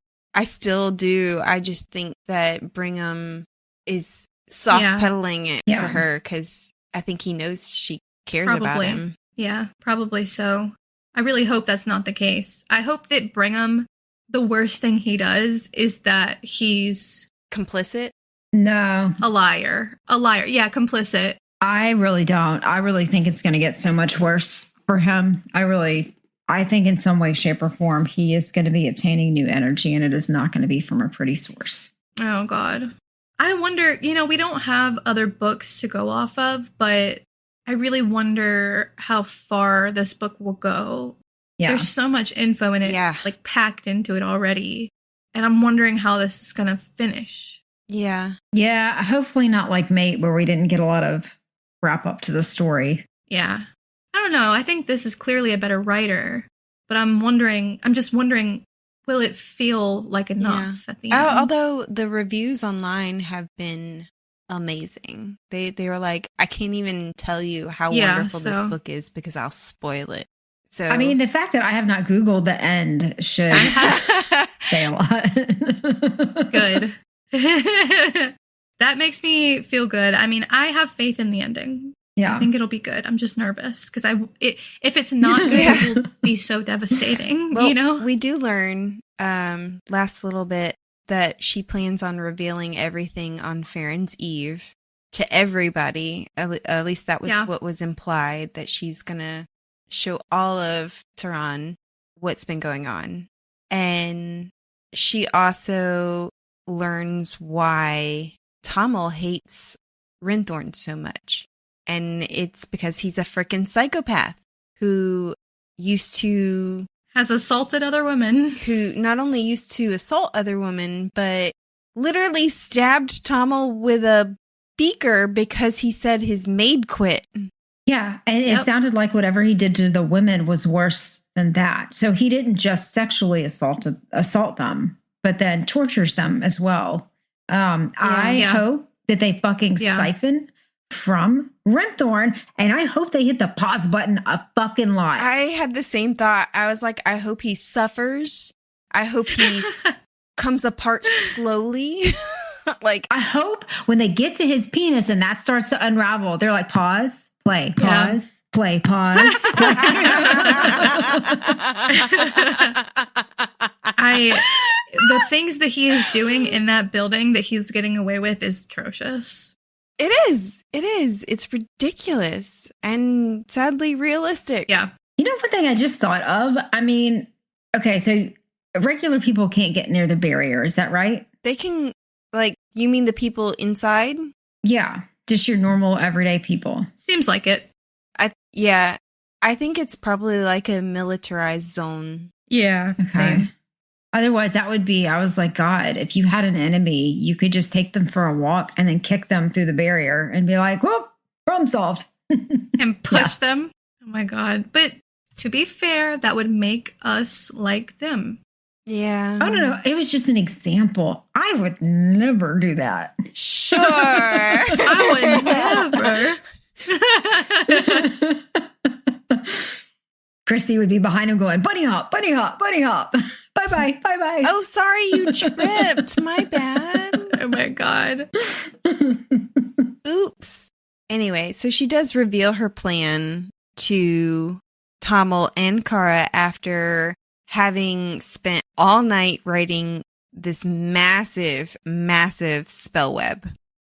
still do. I just think that Brigham is soft pedaling it for her because I think he knows she cares about him. Yeah, probably so. I really hope that's not the case. I hope that Brigham, the worst thing he does is that he's complicit. No. A liar. A liar. Yeah, complicit. I really don't. I really think it's going to get so much worse for him. I think in some way, shape, or form, he is going to be obtaining new energy, and it is not going to be from a pretty source. Oh, God. I wonder, we don't have other books to go off of, but I really wonder how far this book will go. Yeah. There's so much info in it, like packed into it already. And I'm wondering how this is going to finish. Yeah. Yeah. Hopefully not like Mate, where we didn't get a lot of wrap up to the story. Yeah. I don't know. I think this is clearly a better writer, but I'm just wondering, will it feel like enough at the end? Although the reviews online have been amazing. They were like, I can't even tell you how wonderful this book is because I'll spoil it. So I mean, the fact that I have not Googled the end should say a lot. Good. That makes me feel good. I mean, I have faith in the ending. Yeah. I think it'll be good. I'm just nervous because if it's not good, it will be so devastating, Well, we do learn last little bit that she plans on revealing everything on Farron's Eve to everybody. At least that was what was implied, that she's going to show all of Tiran what's been going on. And she also learns why Tommel hates Renthorn so much. And it's because he's a freaking psychopath who has assaulted other women. Who not only used to assault other women, but literally stabbed Tommel with a beaker because he said his maid quit. Yeah, and it sounded like whatever he did to the women was worse than that. So he didn't just sexually assault them, but then tortures them as well. I hope that they fucking siphon from Renthorn, and I hope they hit the pause button a fucking lot. I had the same thought. I was like, I hope he suffers. I hope he comes apart slowly. Like, I hope when they get to his penis and that starts to unravel, they're like, pause, play, pause, play, pause. The things that he is doing in that building that he's getting away with is atrocious. It is. It's ridiculous and sadly realistic. Yeah. You know, one thing I just thought of? I mean, okay, so regular people can't get near the barrier. Is that right? They can, like, you mean the people inside? Yeah. Just your normal everyday people. Seems like it. I think it's probably like a militarized zone. Yeah. Okay. Same. Otherwise, that would be, I was like, God, if you had an enemy, you could just take them for a walk and then kick them through the barrier and be like, well, problem solved. And push them. Oh my God. But to be fair, that would make us like them. Yeah. I don't know. It was just an example. I would never do that. Sure. I would never. Christy would be behind him going, bunny hop, bunny hop, bunny hop. Bye-bye, bye-bye. Oh, sorry, you tripped. My bad. Oh my God. Oops. Anyway, so she does reveal her plan to Tommel and Kara after having spent all night writing this massive, massive spell web.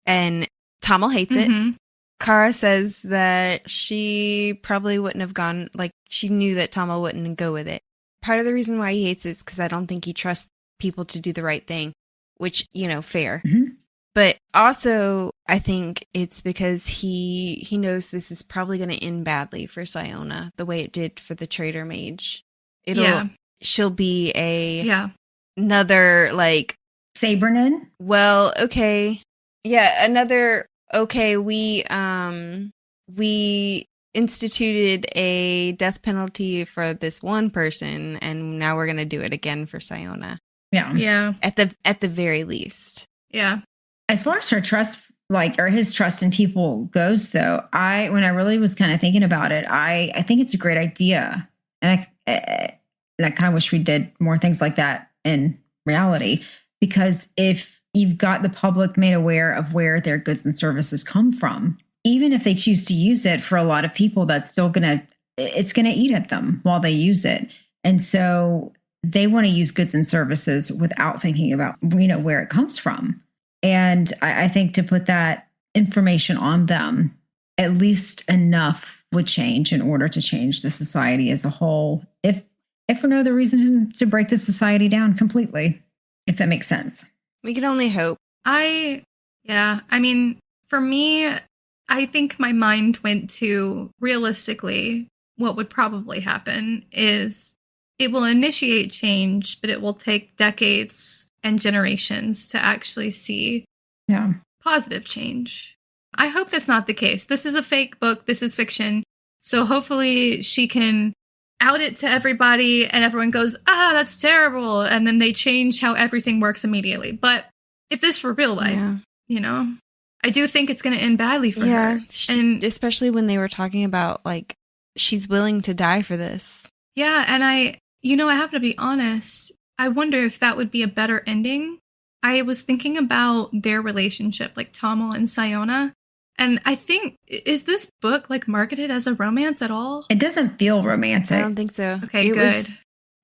And Tommel hates it. Kara says that she probably wouldn't have gone, like, she knew that Tama wouldn't go with it. Part of the reason why he hates it is because I don't think he trusts people to do the right thing, which, fair. Mm-hmm. But also, I think it's because he knows this is probably going to end badly for Sciona, the way it did for the traitor mage. She'll be another, like... Sabernin? Well, okay. Yeah, another... Okay, we instituted a death penalty for this one person, and now we're gonna do it again for Sciona. Yeah. Yeah. At the very least. Yeah. As far as her trust, or his trust in people goes, though, when I really was kind of thinking about it, I think it's a great idea, and I kind of wish we did more things like that in reality, because if you've got the public made aware of where their goods and services come from, even if they choose to use it, for a lot of people, that's still it's gonna eat at them while they use it. And so they want to use goods and services without thinking about, where it comes from. And I think to put that information on them, at least enough would change in order to change the society as a whole, if for no other reason to break the society down completely, if that makes sense. We can only hope. I mean, for me, I think my mind went to, realistically, what would probably happen is it will initiate change, but it will take decades and generations to actually see positive change. I hope that's not the case. This is a fake book. This is fiction. So hopefully she can out it to everybody and everyone goes, that's terrible. And then they change how everything works immediately. But if this were real life, I do think it's going to end badly for her. And especially when they were talking about, like, she's willing to die for this. Yeah. And I have to be honest. I wonder if that would be a better ending. I was thinking about their relationship, like Tama and Sciona. And I think, is this book like marketed as a romance at all? It doesn't feel romantic. I don't think so. Okay, good.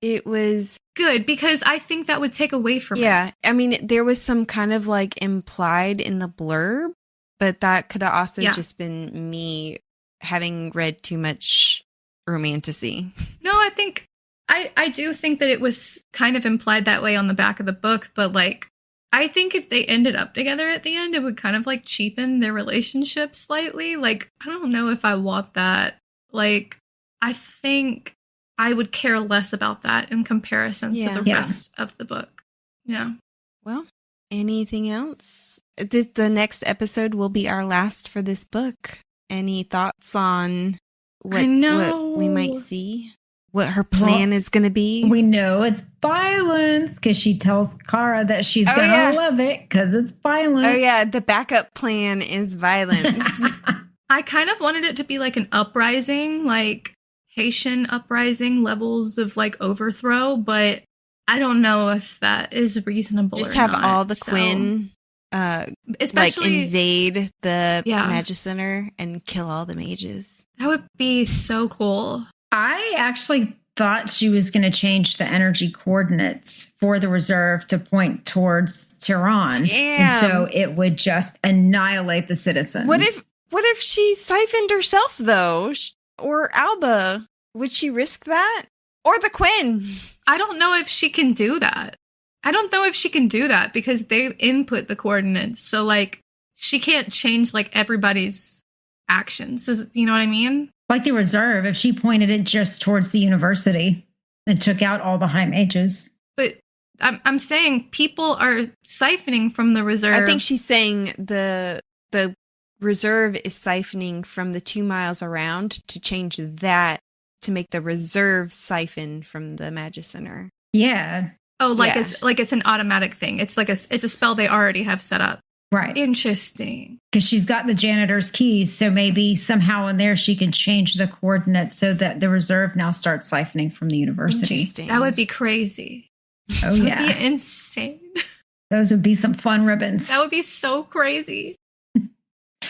It was good, because I think that would take away from it. Yeah, I mean, there was some kind of like implied in the blurb, but that could have also just been me having read too much romantasy. No, I do think that it was kind of implied that way on the back of the book, but like, I think if they ended up together at the end, it would kind of like cheapen their relationship slightly. Like, I don't know if I want that. Like, I think I would care less about that in comparison to the rest of the book. Yeah. Well, anything else? The next episode will be our last for this book. Any thoughts on what we might see? What her plan is going to be? We know it's violence because she tells Kara that she's going to love it because it's violent. Oh, yeah. The backup plan is violence. I kind of wanted it to be like an uprising, like Haitian uprising levels of like overthrow, but I don't know if that is reasonable. Just or have not, all the Quinn especially like invade the Magic Center and kill all the mages. That would be so cool. I actually thought she was going to change the energy coordinates for the reserve to point towards Tiran. And so it would just annihilate the citizens. What if she siphoned herself, though? Or Alba? Would she risk that? Or the Quinn? I don't know if she can do that. Because they input the coordinates. So, like, she can't change, like, everybody's actions. You know what I mean? Like the reserve, if she pointed it just towards the university and took out all the high mages. But I'm saying people are siphoning from the reserve. I think she's saying the reserve is siphoning from the 2 miles around to change that to make the reserve siphon from the Magic Center. Yeah. Oh, it's an automatic thing. It's like it's a spell they already have set up. Right. Interesting. Because she's got the janitor's keys, so maybe somehow in there she can change the coordinates so that the reserve now starts siphoning from the university. Interesting. That would be crazy. Oh, yeah. That would be insane. Those would be some fun ribbons. That would be so crazy.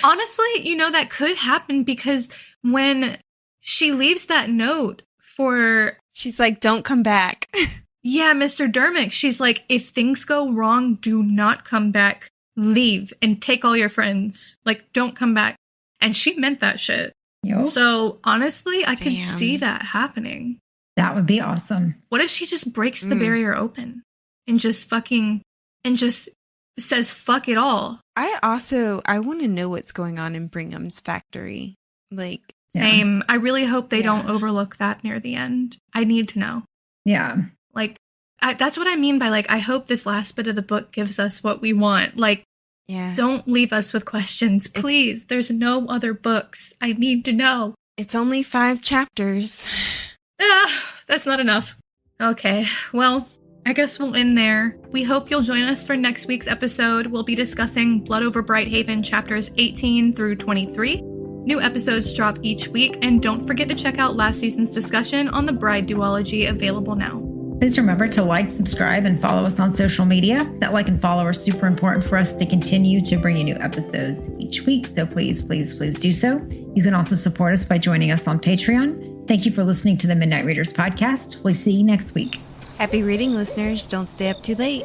Honestly, that could happen because when she leaves that note for... She's like, don't come back. Yeah, Mr. Dermick. She's like, if things go wrong, do not come back. Leave and take all your friends. Like, don't come back. And she meant that shit. Yo, So honestly, I can Damn. see that happening. that would be awesome. What if she just breaks the barrier open and just says fuck it all? I want to know what's going on in Bringham's factory. Like, Same. I really hope they don't overlook that near the end. I need to know. Yeah. Like, that's what I mean by, like, I hope this last bit of the book gives us what we want. Like, don't leave us with questions, please. There's no other books. I need to know. It's only 5 chapters. That's not enough. Okay, well, I guess we'll end there. We hope you'll join us for next week's episode. We'll be discussing Blood Over Brighthaven chapters 18 through 23. New episodes drop each week, and don't forget to check out last season's discussion on the Bride duology, available now. Please remember to like, subscribe, and follow us on social media. That like and follow are super important for us to continue to bring you new episodes each week. So please, please, please do so. You can also support us by joining us on Patreon. Thank you for listening to the Midnight Readers podcast. We'll see you next week. Happy reading, listeners. Don't stay up too late.